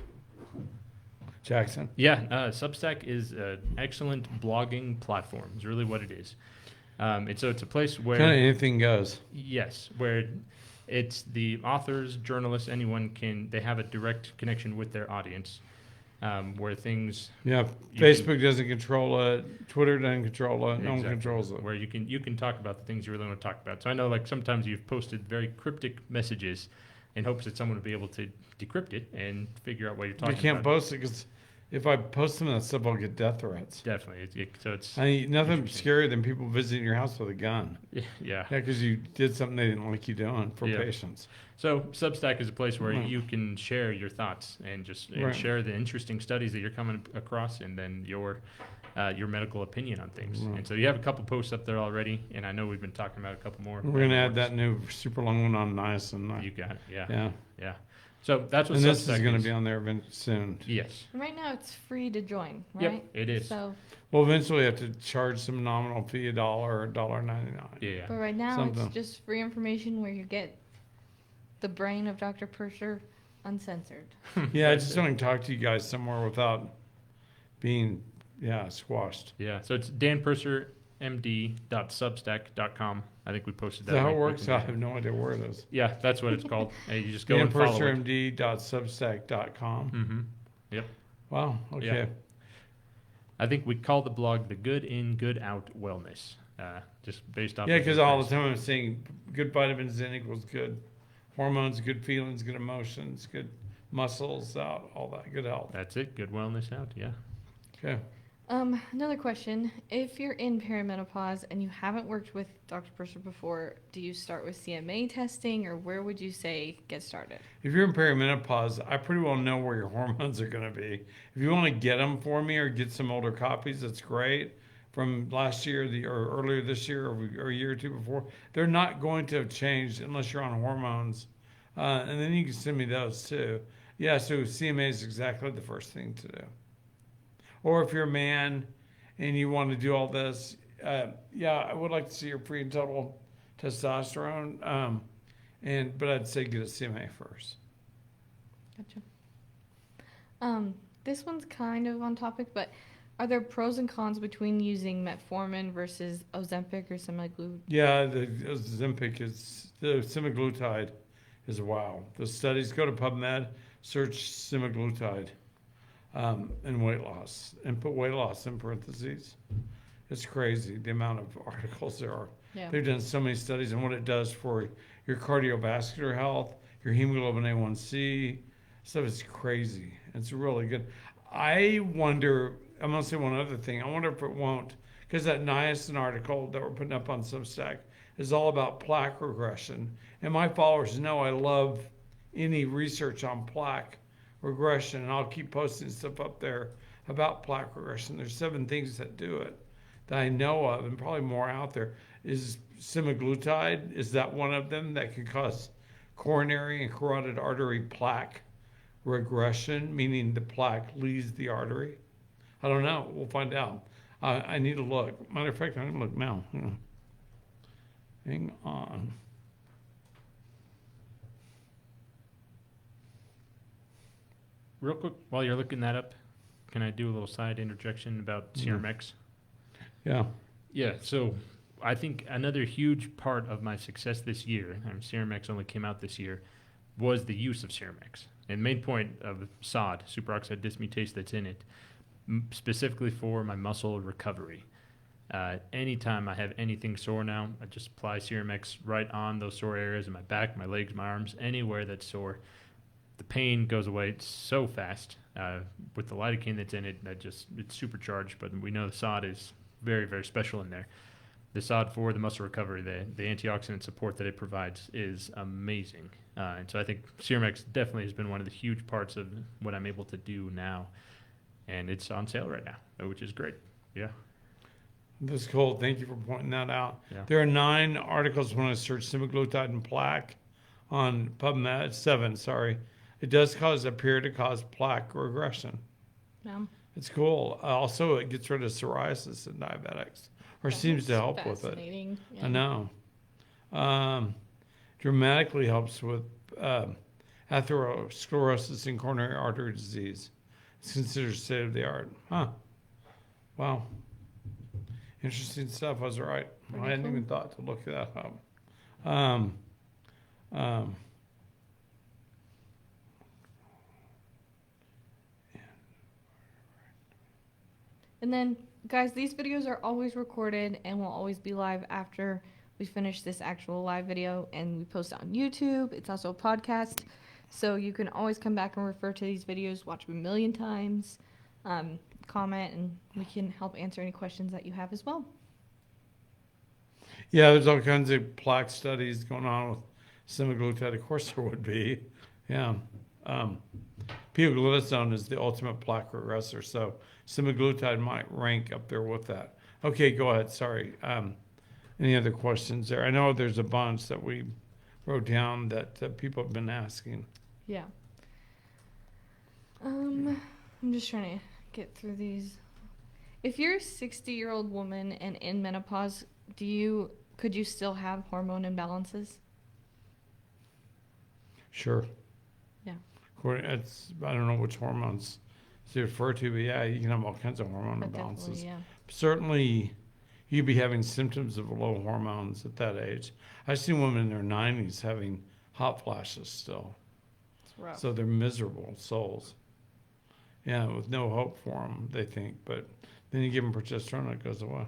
Jackson? Yeah, Substack is an excellent blogging platform. Is really what it is. And so it's a place where Kind of anything goes. yes, where it's the authors, journalists, anyone they have a direct connection with their audience, where things Yeah, you can- Facebook doesn't control it. Twitter doesn't control it. No one Exactly. controls it. where you can talk about the things you really want to talk about. So I know like sometimes you've posted very cryptic messages in hopes that someone will be able to decrypt it and figure out what you're You talking can't about. post it because if I post some of that stuff, I'll get death threats. Definitely. So it's I mean, nothing Interesting. scarier than people visiting your house with a gun. yeah. Yeah, because you did something they didn't like you doing for Yeah. patients. So Substack is a place where Right. you can share your thoughts and just Right. share the interesting studies that you're coming across, and then your medical opinion on things. Right. And so you have a couple posts up there already, and I know we've been talking about a couple more. We're gonna add that new super long one on niacin. You got it. Yeah. Yeah, Yeah. So that's what and this Substack is gonna be on there soon. Yes. And right now it's free to join, Yep. right? It is. So, We'll eventually have to charge some nominal fee, $1 or $1.99. Yeah. but right now Something. it's just free information where you get the brain of Dr. Purser uncensored. Yeah, I just want to talk to you guys somewhere without being squashed. Yeah. So it's danpursermd.substack.com. I think we posted Is that. that how it link. We works? can- I have no idea where it is. Yeah, that's what it's called. Hey, you just go and follow it. danpursermd.substack.com. Mm-hmm. Wow. Okay. Yeah. I think we call the blog the Good In, Good Out Wellness, just based off. Yeah, of because the all the first- time I'm saying good vitamins in equals good hormones, good feelings, good emotions, good muscles out, all that, good health. That's it. Good wellness out. Yeah. Okay. Another question. If you're in perimenopause and you haven't worked with Dr. Purser before, do you start with CMA testing or where would you say get started? If you're in perimenopause, I pretty well know where your hormones are going to be. If you want to get them for me or get some older copies, that's great. From last year, or earlier this year, or a year or two before, they're not going to have changed unless you're on hormones. And then you can send me those too. Yeah, so CMA is exactly the first thing to do. Or if you're a man and you want to do all this, I would like to see your pre and total testosterone. But I'd say get a CMA first. Gotcha. This one's kind of on topic, but are there pros and cons between using metformin versus Ozempic or semaglutide? Yeah, the Ozempic the semaglutide is wow. The studies, go to PubMed, search semaglutide and weight loss, and put weight loss in parentheses. It's crazy the amount of articles there are. Yeah. They've done so many studies and what it does for your cardiovascular health, your hemoglobin A1C. Stuff is crazy. It's really good. I wonder, I'm going to say one other thing. I wonder if it won't, because that niacin article that we're putting up on Substack is all about plaque regression. And my followers know I love any research on plaque regression, and I'll keep posting stuff up there about plaque regression. There's 7 things that do it that I know of, and probably more out there. Is semaglutide, is that one of them that can cause coronary and carotid artery plaque regression, meaning the plaque leaves the artery? I don't know. We'll find out. I need to look. Matter of fact, I'm going to look now. Hang on. Real quick, while you're looking that up, can I do a little side interjection about Serum X? Yeah. Yeah, so I think another huge part of my success this year, and Serum X only came out this year, was the use of Serum X. And main point of SOD, superoxide dismutase that's in it, specifically for my muscle recovery. Anytime I have anything sore now, I just apply Serum X right on those sore areas in my back, my legs, my arms, anywhere that's sore. The pain goes away so fast with the lidocaine that's in it. It's supercharged, but we know the SOD is very, very special in there. The SOD for the muscle recovery, the antioxidant support that it provides is amazing. And so I think Serum X definitely has been one of the huge parts of what I'm able to do now. And it's on sale right now, which is great. Yeah. That's cool. Thank you for pointing that out. Yeah. There are 9 articles when I search semaglutide and plaque on PubMed. 7, sorry. It does appear to cause plaque regression. Yeah. It's cool. Also, it gets rid of psoriasis in diabetics, or seems to help with it. Fascinating. Yeah. I know. Dramatically helps with atherosclerosis and coronary artery disease. It's considered state of the art. Huh. Wow. Interesting stuff. I was right. Pretty I hadn't cool. even thought to look that up. Um, um, And then, guys, these videos are always recorded and will always be live after we finish this actual live video, and we post it on YouTube. It's also a podcast, so you can always come back and refer to these videos, watch them a million times, comment, and we can help answer any questions that you have as well. yeah, there's all kinds of plaque studies going on with semaglutide. Of course, there would be. Yeah. Pioglitazone is the ultimate plaque regressor, so semaglutide might rank up there with that. Okay, go ahead. Sorry. Any other questions there? I know there's a bunch that we wrote down that people have been asking. Yeah. I'm just trying to get through these. If you're a 60-year-old woman and in menopause, could you still have hormone imbalances? Sure. Yeah. I don't know which hormones to refer to, but yeah, you can have all kinds of hormone But imbalances. definitely, yeah. Certainly, you'd be having symptoms of low hormones at that age. I've seen women in their 90s having hot flashes still. It's rough. So they're miserable souls. Yeah, with no hope for them, they think. But then you give them progesterone, it goes away.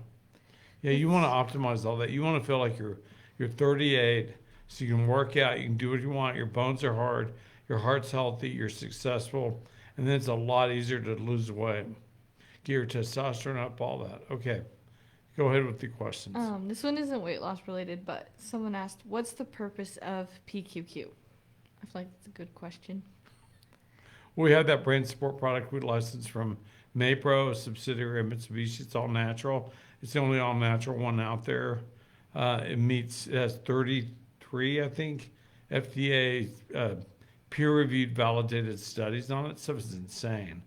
Yeah, you want to optimize all that. You want to feel like you're 38, so you can work out, you can do what you want. Your bones are hard, your heart's healthy, you're successful, and then it's a lot easier to lose weight. Get your testosterone up, all that. Okay, go ahead with the questions. This one isn't weight loss related, but someone asked, "What's the purpose of PQQ?" I feel like it's a good question. We have that brain support product we licensed from Maypro, a subsidiary of Mitsubishi. It's all natural. It's the only all natural one out there. It has 33, I think, FDA peer-reviewed, validated studies on it. Stuff is insane.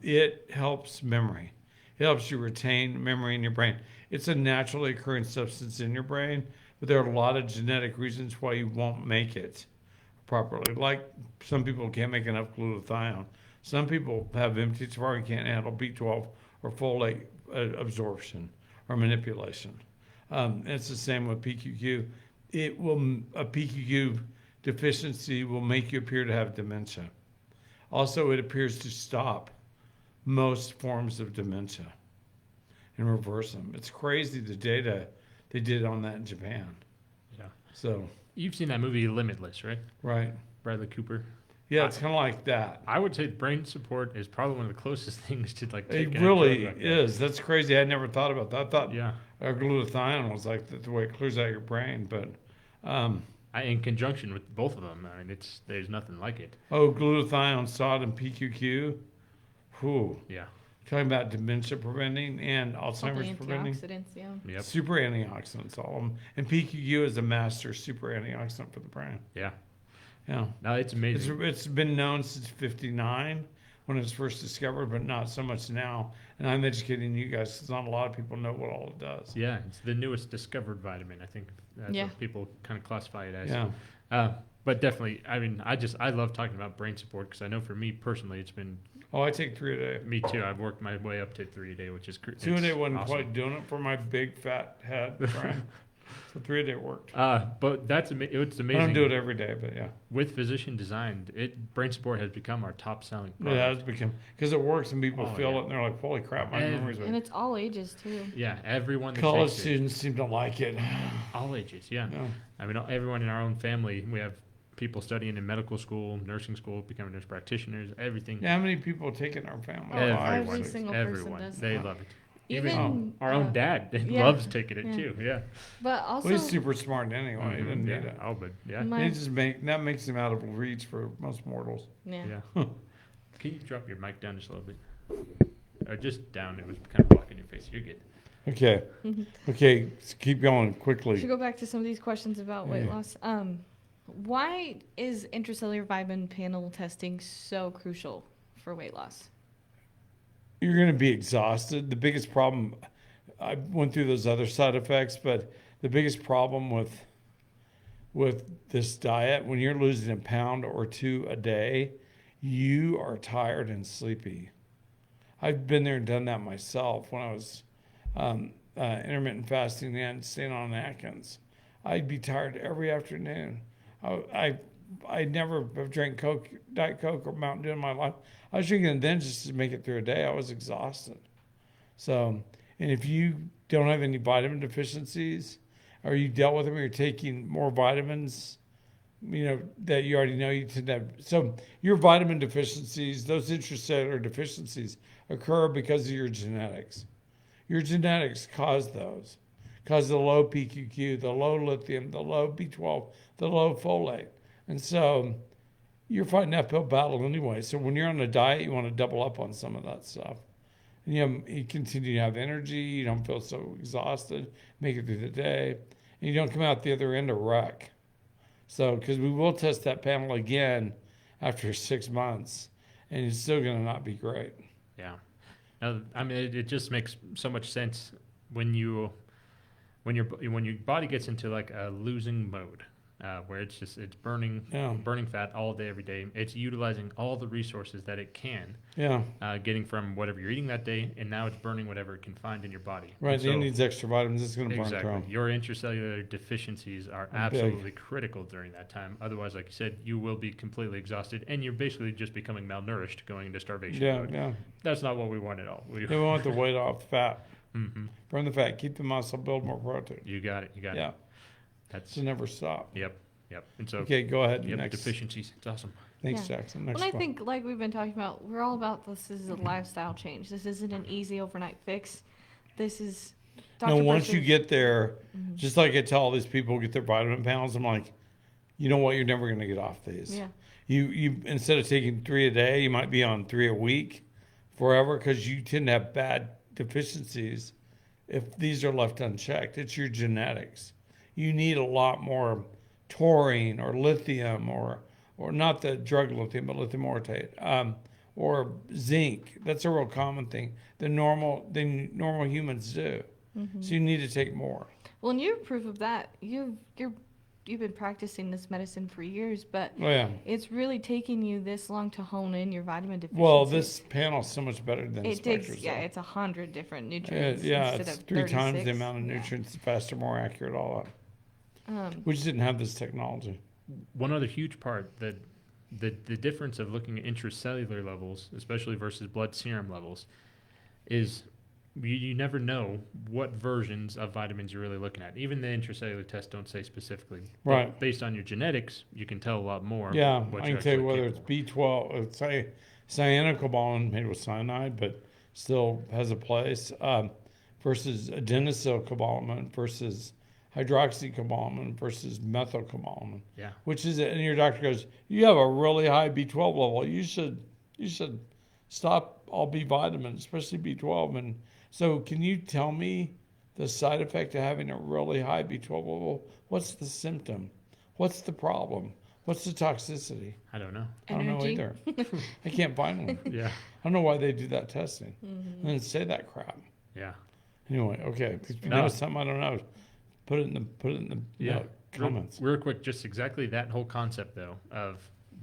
It helps memory. It helps you retain memory in your brain. It's a naturally occurring substance in your brain, but there are a lot of genetic reasons why you won't make it properly. Like some people can't make enough glutathione. Some people have MTHFR and can't handle B12 or folate absorption or manipulation. It's the same with PQQ. A PQQ deficiency will make you appear to have dementia. Also, it appears to stop most forms of dementia and reverse them. It's crazy the data they did on that in Japan. Yeah. So, You've seen that movie Limitless, right? right. Bradley Cooper. Yeah, it's kind of like that. I would say brain support is probably one of the closest things to like taking It a really drug like that. is. That's crazy. I never thought about that. I thought Yeah. glutathione was like the way it clears out your brain, but In conjunction with both of them, I mean, there's nothing like it. glutathione, SOD, and PQQ. Whew. Yeah. Talking about dementia preventing and All the Alzheimer's preventing. antioxidants, yeah. Yep. Super antioxidants, all of them. And PQQ is a master super antioxidant for the brain. Yeah. Yeah. No, it's amazing. It's been known since 59 when it was first discovered, but not so much now. And I'm educating you guys because not a lot of people know what all it does. Yeah, it's the newest discovered vitamin. I think that's Yeah. what people kind of classify it as. Yeah. But definitely, I mean, I love talking about brain support because I know for me personally, it's been Oh, I take 3 a day. me too. I've worked my way up to 3 a day, which is 2 a day wasn't awesome. quite doing it for my big fat head, Brian. So 3 a day worked. But it's I amazing. don't do it every day, but yeah. With physician designed, brain support has become our top selling It product. has become, because it works and people Oh, feel yeah. it and they're like, holy crap, my And- memory's And better. it's all ages, too. Yeah, everyone that College takes it, students seem to like it. all ages. Yeah, Yeah. I mean, everyone in our own family, we have people studying in medical school, nursing school, becoming nurse practitioners, everything. Yeah, how many people take it in our family? Oh, Five, every six. single person everyone, does they that. love it. Even Our own dad yeah. loves taking it Yeah. too. Yeah. But also, Well, he's super smart anyway. He doesn't yeah. need it. Oh, but yeah. My- That makes him out of reach for most mortals. yeah. Yeah. Can you drop your mic down just a little bit? Or just down. It was kind of blocking your face. You're good. Okay. Okay. So keep going We should quickly. go back to some of these questions about weight Yeah. loss. Why is intracellular vitamin panel testing so crucial for weight loss? You're going to be exhausted. The biggest problem, I went through those other side effects, but the biggest problem with this diet, when you're losing a pound or 2 a day, you are tired and sleepy. I've been there and done that myself when I was intermittent fasting and staying on Atkins, I'd be tired every afternoon. I never have drank Coke, Diet Coke or Mountain Dew in my life. I was drinking it then just to make it through a day. I was exhausted. So, and if you don't have any vitamin deficiencies, or you dealt with them, or you're taking more vitamins, that you already know you tend to have. So your vitamin deficiencies, those intracellular deficiencies, occur because of your genetics. Your genetics cause those, cause the low PQQ, the low lithium, the low B12, the low folate. And so you're fighting that uphill battle anyway. So when you're on a diet, you want to double up on some of that stuff. And you continue to have energy. You don't feel so exhausted. Make it through the day. And you don't come out the other end a wreck. So, because we will test that panel again after 6 months, and it's still going to not be great. Yeah. Now, I mean, it just makes so much sense when your body gets into like a losing mode, where it's burning fat all day, every day. It's utilizing all the resources that it can, getting from whatever you're eating that day, and now it's burning whatever it can find in your body. Right, it needs extra vitamins. It's going to burn exactly. through. Your intracellular deficiencies are absolutely critical during that time. Otherwise, like you said, you will be completely exhausted, and you're basically just becoming malnourished, going into starvation mode. Yeah. That's not what we want at all. We want the weight off fat. Mm-hmm. Burn the fat, keep the muscle, build more protein. You got it. Yeah. That's to never stop. Yep. And so, okay, go ahead. Yep, next. Deficiencies. It's awesome. Thanks, Jackson. Next I think, like we've been talking about, we're all about this is a lifestyle change. This isn't an easy overnight fix. This is. Once you get there, just like I tell all these people who get their vitamin panels, I'm like, you know what? You're never going to get off these. Yeah. You instead of taking 3 a day, you might be on 3 a week, forever, because you tend to have bad deficiencies if these are left unchecked. It's your genetics. You need a lot more taurine or lithium or not the drug lithium, but lithium orotate, or zinc. That's a real common thing. The normal humans do. Mm-hmm. So you need to take more. Well, and you're proof of that. You've been practicing this medicine for years, but it's really taking you this long to hone in your vitamin deficiencies. Well, this panel is so much better than it takes. Yeah, it's 100 different nutrients. It's instead of 3 36. times the amount of nutrients, faster, more accurate, all that. We just didn't have this technology. One other huge part that the difference of looking at intracellular levels, especially versus blood serum levels, is you never know what versions of vitamins you're really looking at. Even the intracellular tests don't say specifically. Right. But based on your genetics, you can tell a lot more. Yeah, I can tell you whether it's B12, say cyanocobalamin made with cyanide, but still has a place, versus adenosylcobalamin versus hydroxycobalamin versus methylcobalamin. Yeah. Which is it? And your doctor goes, you have a really high B12 level. You should stop all B vitamins, especially B12. And so can you tell me the side effect of having a really high B12 level? What's the symptom? What's the problem? What's the toxicity? I don't know. I don't know either. I can't find one. Yeah. I don't know why they do that testing. And then say that crap. Yeah. Anyway, okay. If you know something I don't know, put it in the comments. Real quick, just exactly that whole concept though of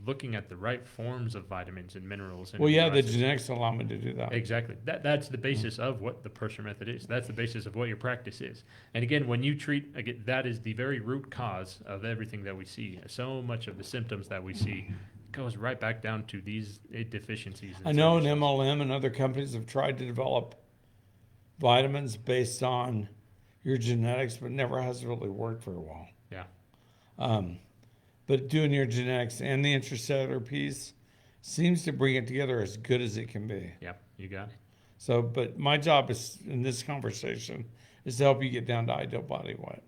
looking at the right forms of vitamins and minerals. And the genetics allow me to do that. Exactly. That's the basis of what the Persher method is. That's the basis of what your practice is. And again, when you treat, that is the very root cause of everything that we see. So much of the symptoms that we see goes right back down to these deficiencies. I know an MLM and other companies have tried to develop vitamins based on your genetics, but never has really worked very well. Yeah. But doing your genetics and the intracellular piece seems to bring it together as good as it can be. Yeah, you got it. So, but my job is in this conversation is to help you get down to ideal body weight.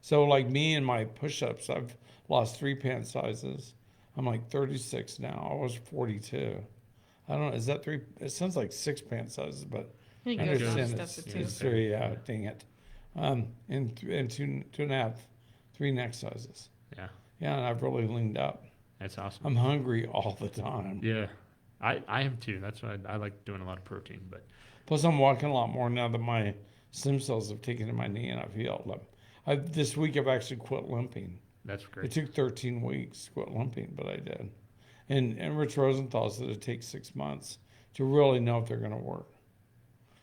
So like me and my push-ups, I've lost 3 pant sizes. I'm like 36 now. I was 42. I don't know. Is that 3? It sounds like 6 pant sizes, but I understand it's it's 3. Yeah, dang it. And 2.5, 3 neck sizes. Yeah. Yeah, and I've really leaned up. That's awesome. I'm hungry all the time. Yeah. I am too. That's why I like doing a lot of protein. But plus, I'm walking a lot more now that my stem cells have taken to my knee and I've healed. This week, I've actually quit limping. That's great. It took 13 weeks to quit limping, but I did. And Rich Rosenthal said it takes 6 months to really know if they're going to work.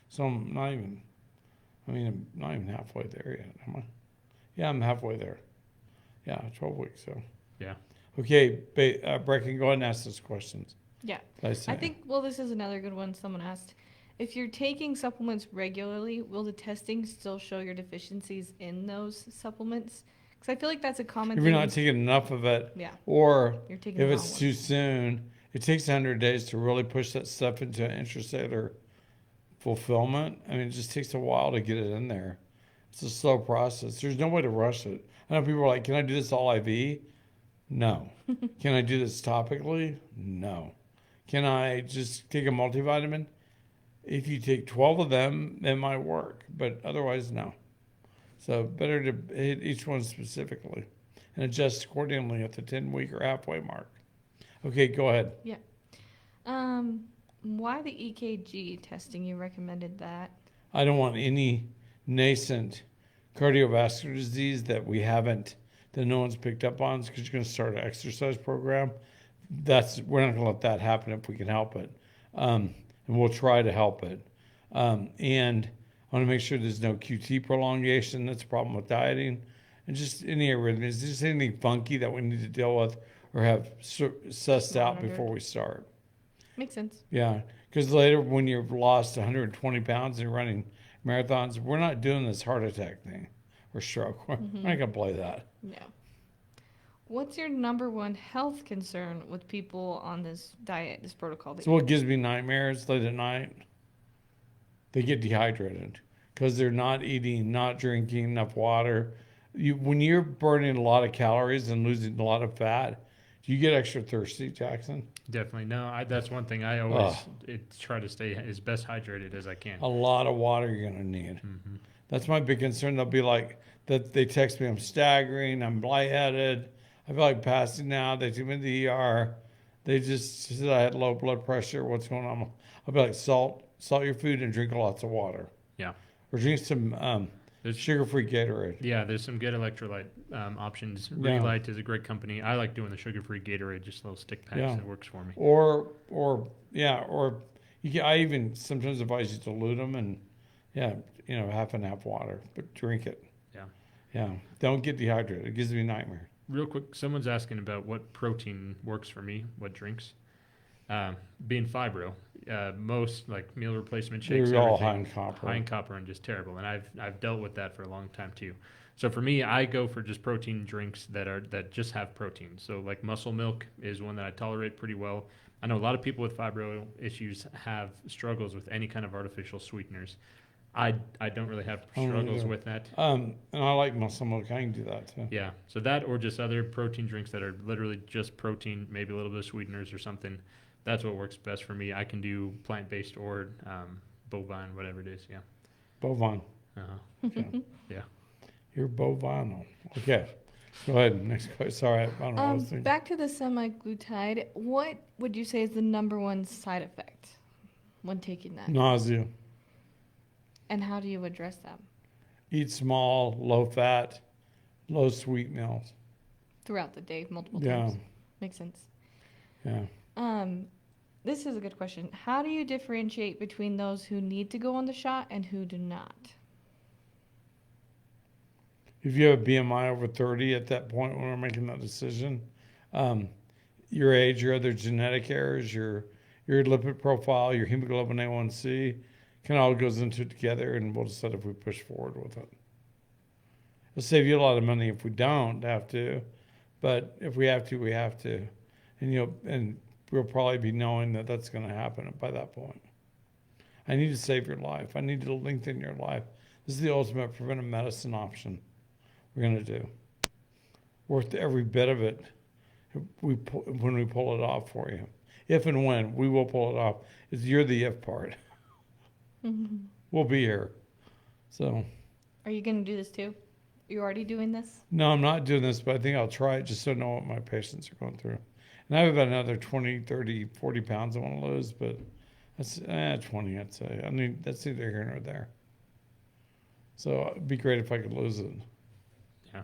So I'm I mean, I'm not even halfway there yet, am I? Yeah, I'm halfway there. Yeah, 12 weeks, so. Yeah. Okay, Brecken, go ahead and ask those questions. Yeah. Did I say? I think, well, this is another good one someone asked. If you're taking supplements regularly, will the testing still show your deficiencies in those supplements? Because I feel like that's a common If thing. you're not taking enough of it, Yeah, or you're taking if the it's wrong too ones. soon, it takes 100 days to really push that stuff into intracellular fulfillment. I mean, it just takes a while to get it in there. It's a slow process. There's no way to rush it. I know people are like, can I do this all IV? No. Can I do this topically? No. Can I just take a multivitamin? If you take 12 of them, it might work, but otherwise, no. So better to hit each one specifically and adjust accordingly at the 10-week or halfway mark. Okay, go ahead. Why the EKG testing? You recommended that. I don't want any nascent cardiovascular disease that no one's picked up on, because you're going to start an exercise program. We're not going to let that happen if we can help it. And we'll try to help it. And I want to make sure there's no QT prolongation. That's a problem with dieting. And just any arrhythmias, just anything funky that we need to deal with or have sussed out Monitored. before we start. Makes sense. Yeah, because later when you've lost 120 pounds and you're running marathons, we're not doing this heart attack thing or stroke. We're not going to play that. No. What's your number one health concern with people on this diet, this protocol? So what gives me nightmares late at night? They get dehydrated because they're not eating, not drinking enough water. When you're burning a lot of calories and losing a lot of fat, do you get extra thirsty, Jackson? Definitely. No, that's one thing I always try to stay as best hydrated as I can. A lot of water you're going to need. Mm-hmm. That's my big concern. They'll be like, that they text me, I'm staggering, I'm lightheaded, I feel like passing out. They took me to the ER. They just said I had low blood pressure. What's going on? I'll be like, salt your food and drink lots of water. Yeah. Or drink some sugar-free Gatorade. Yeah, there's some good electrolyte options. Regulite is a great company. I like doing the sugar-free Gatorade, just little stick packs. Yeah. That works for me. Or I even sometimes advise you to dilute them and half and half water, but drink it. Yeah. Yeah. Don't get dehydrated. It gives me a nightmare. Real quick, someone's asking about what protein works for me, what drinks. Being fibro, most like meal replacement shakes, They're all high everything, in copper. high in copper and just terrible. And I've dealt with that for a long time too. So for me, I go for just protein drinks that just have protein. So like muscle milk is one that I tolerate pretty well. I know a lot of people with fibro issues have struggles with any kind of artificial sweeteners. I don't really have struggles with that. And I like muscle milk. I can do that too. Yeah, so that or just other protein drinks that are literally just protein, maybe a little bit of sweeteners or something. That's what works best for me. I can do plant-based or bovine, whatever it is. Yeah. Bovine. Uh-huh. Okay. Yeah. You're bovine. Okay. Go ahead. Next question. Sorry, I don't know what I was thinking. Back to the semaglutide. What would you say is the number one side effect when taking that? Nausea. And how do you address that? Eat small, low fat, low sweet meals. Throughout the day, multiple Yeah. times. Makes sense. Yeah. This is a good question. How do you differentiate between those who need to go on the shot and who do not? If you have a BMI over 30 at that point when we're making that decision, your age, your other genetic errors, your lipid profile, your hemoglobin A1C, kind of all goes into it together, and we'll decide if we push forward with it. It'll save you a lot of money if we don't have to, but if we have to, we have to, and we'll probably be knowing that that's going to happen by that point. I need to save your life. I need to lengthen your life. This is the ultimate preventive medicine option we're going to do. Worth every bit of it when we pull it off for you. If and when we will pull it off. You're the if part. Mm-hmm. We'll be here. So. Are you going to do this too? You're already doing this? No, I'm not doing this, but I think I'll try it just so I know what my patients are going through. And I have about another 20, 30, 40 pounds I want to lose, but that's 20, I'd say. I mean, that's neither here nor there. So it'd be great if I could lose it. Yeah.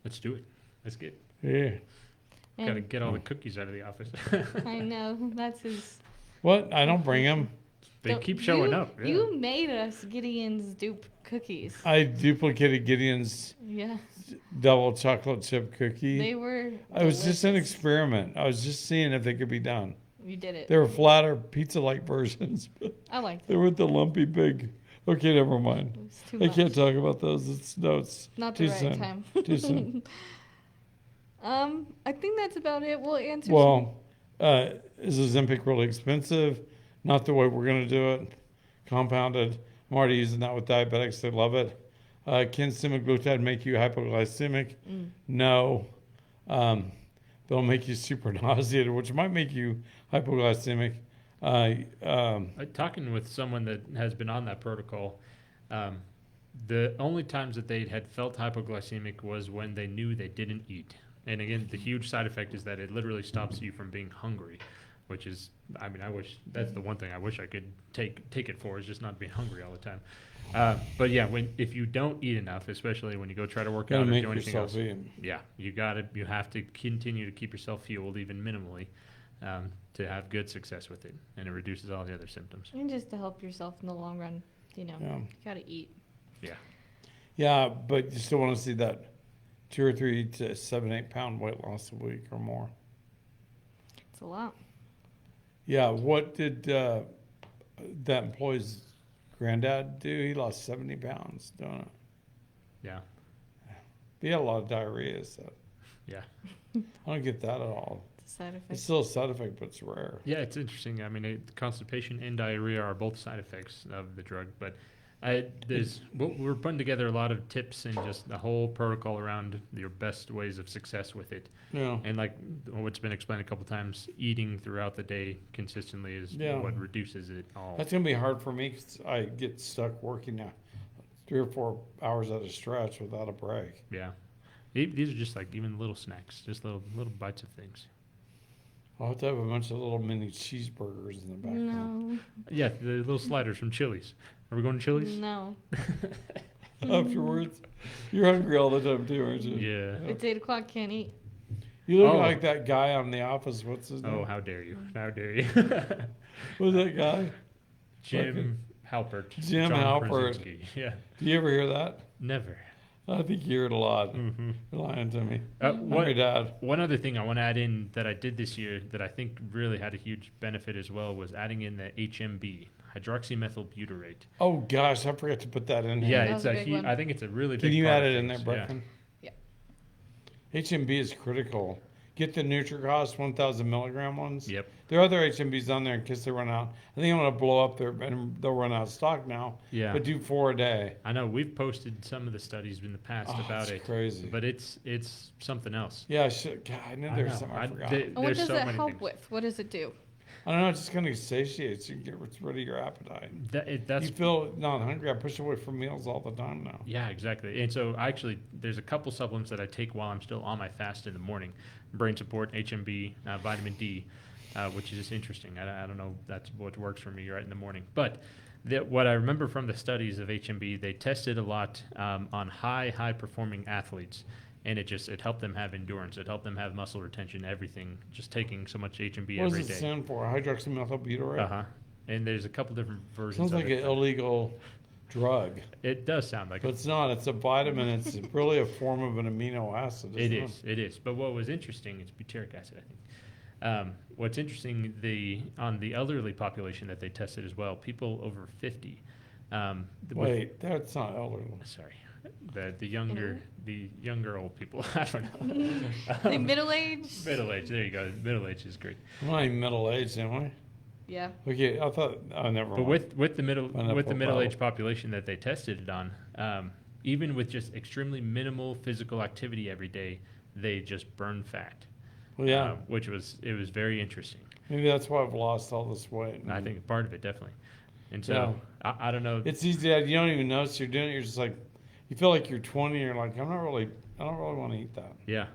Let's do it. Let's get. Yeah. Got to get all the cookies out of the office. I know. That's his. What? I don't bring them. They keep showing you, up. Yeah. You made us Gideon's dupe cookies. I duplicated Gideon's Yeah, double chocolate chip cookie. they were. It was just an delicious. experiment. I was just seeing if they could be done. You did it. They were flatter pizza-like versions, but I liked they it. were the lumpy big. Okay, never mind. It was too I much. can't talk about those. It's Not too the right soon. time. Too soon. I think that's about it. We'll answer. Well, is Ozempic really expensive? Not the way we're going to do it. Compounded. I'm already using that with diabetics. They love it. Can semaglutide make you hypoglycemic? No. They'll make you super nauseated, which might make you hypoglycemic. Talking with someone that has been on that protocol, the only times that they had felt hypoglycemic was when they knew they didn't eat. And again, the huge side effect is that it literally stops you from being hungry, which is, I mean, I wish that's the one thing I wish I could take it for, is just not being hungry all the time. But yeah, if you don't eat enough, especially when you go try to work Gotta out or make do anything yourself else, eat. yeah, you have to continue to keep yourself fueled even minimally to have good success with it, and it reduces all the other symptoms. And just to help yourself in the long run, you Yeah. gotta eat. Yeah, but you still want to see that 2 or 3 to 7, 8 pound weight loss a week or more. It's a lot. Yeah, what did that employee's granddad do? He lost 70 pounds doing it. Yeah, He had a lot of diarrhea. So yeah. I don't get that at all. It's a side effect. It's still a side effect, but it's rare. Yeah, it's interesting. I mean, constipation and diarrhea are both side effects of the drug, but we're putting together a lot of tips and just the whole protocol around your best ways of success with it. Yeah. And like what's been explained a couple times, eating throughout the day consistently is Yeah. what reduces it all. That's going to be hard for me 'cause I get stuck working now 3 or 4 hours at a stretch without a break. Yeah, these are just like even little snacks, just little bites of things. I'll have to have a bunch of little mini cheeseburgers in the back. No, Yeah, the little sliders from Chili's. Are we going to Chili's? no. Afterwards, you're hungry all the time too, aren't you? Yeah. It's 8 o'clock. Can't eat. You look Oh. like that guy on The Office. What's his name? Oh, how dare you! How dare you! Who's that guy? Jim Halpert. Jim John Halpert. Krasinski. Yeah, Do you ever hear that? never. I think you hear it a lot. Mm-hmm. You're lying to me. What, Hungry dad. One other thing I want to add in that I did this year that I think really had a huge benefit as well was adding in the HMB, hydroxymethylbutyrate. Oh gosh, I forgot to put that in here. Yeah, That it's was a a big huge. one. I think it's a really Can big. you part add of it in there, things, Brooklyn? Yeah. HMB is critical. Get the NutriCross 1,000 milligram ones. Yep. There are other HMBs on there in case they run out. I think I'm gonna blow up there, and they'll run out of stock now. Yeah. But do 4 a day. I know we've posted some of the studies in the past Oh, about it's it, crazy. but it's something else. Yeah, I should. God, I knew there was something I forgot. And what there's does so that many help things. with? What does it do? I don't know. It's just gonna satiate you and get rid of your appetite. That's You feel not hungry. I push away from meals all the time now. Yeah, exactly. And so actually, there's a couple supplements that I take while I'm still on my fast in the morning. Brain support, HMB, vitamin D, which is just interesting. I don't know if that's what works for me right in the morning. But what I remember from the studies of HMB, they tested a lot on high performing athletes. And it helped them have endurance. It helped them have muscle retention, everything. Just taking so much HMB What every does it day. stand for? Hydroxymethylbutyrate? Uh huh. And there's a couple different versions. Sounds of like it. an illegal drug. It does sound like But it's not. It's a vitamin. It's really a form of an amino acid. It isn't is. It is. But what was interesting is butyric acid, I think. What's interesting, on the elderly population that they tested as well, people over 50. Wait, that's not elderly. Sorry, the younger old people. I don't know. The middle age? Middle age. There you go. Middle age is great. I'm not even middle aged, am I? Yeah. Okay, I thought. Oh, never But mind. with the Pineapple middle aged population that they tested it on, even with just extremely minimal physical activity every day, they just burn fat. Well, yeah, Which was very interesting. maybe that's why I've lost all this weight. I think part of it definitely. And so Yeah. I don't know. It's easy. You don't even notice you're doing it. You're just like, you feel like you're 20. You're like, I don't really want to eat that. Yeah.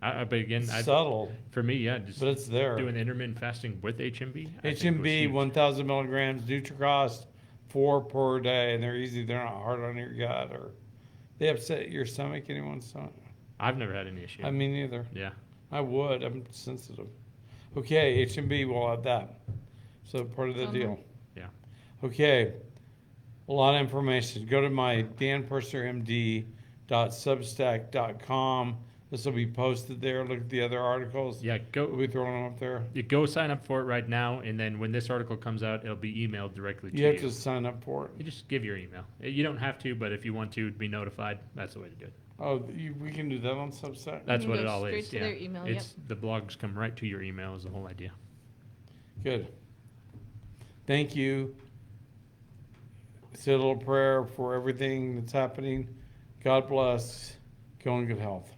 But again, It's subtle, for me, just but it's there. doing intermittent fasting with HMB. I think was HMB, huge. 1,000 milligrams, NutriCross, 4 per day, and they're easy. They're not hard on your gut or they upset your stomach. Anyone's stomach? I've never had any issue. I mean, neither. Yeah. I would. I'm sensitive. Okay, HMB, we'll have that. So part of the Uh-huh. deal. Yeah. Okay, a lot of information. Go to my danpursermd.substack.com. This will be posted there. Look at the other articles. Yeah, We'll go be throwing them up there. you go sign up for it right now, and then when this article comes out, it'll be emailed directly to You you. have to sign up for it. You just give your email. You don't have to, but if you want to be notified, that's the way to do it. Oh, we can do that on Substack? That's can what go it all straight is. to Yeah, their email, it's the blogs come right to your email is the whole idea. Good. Thank you. Say a little prayer for everything that's happening. God bless. Go in good health.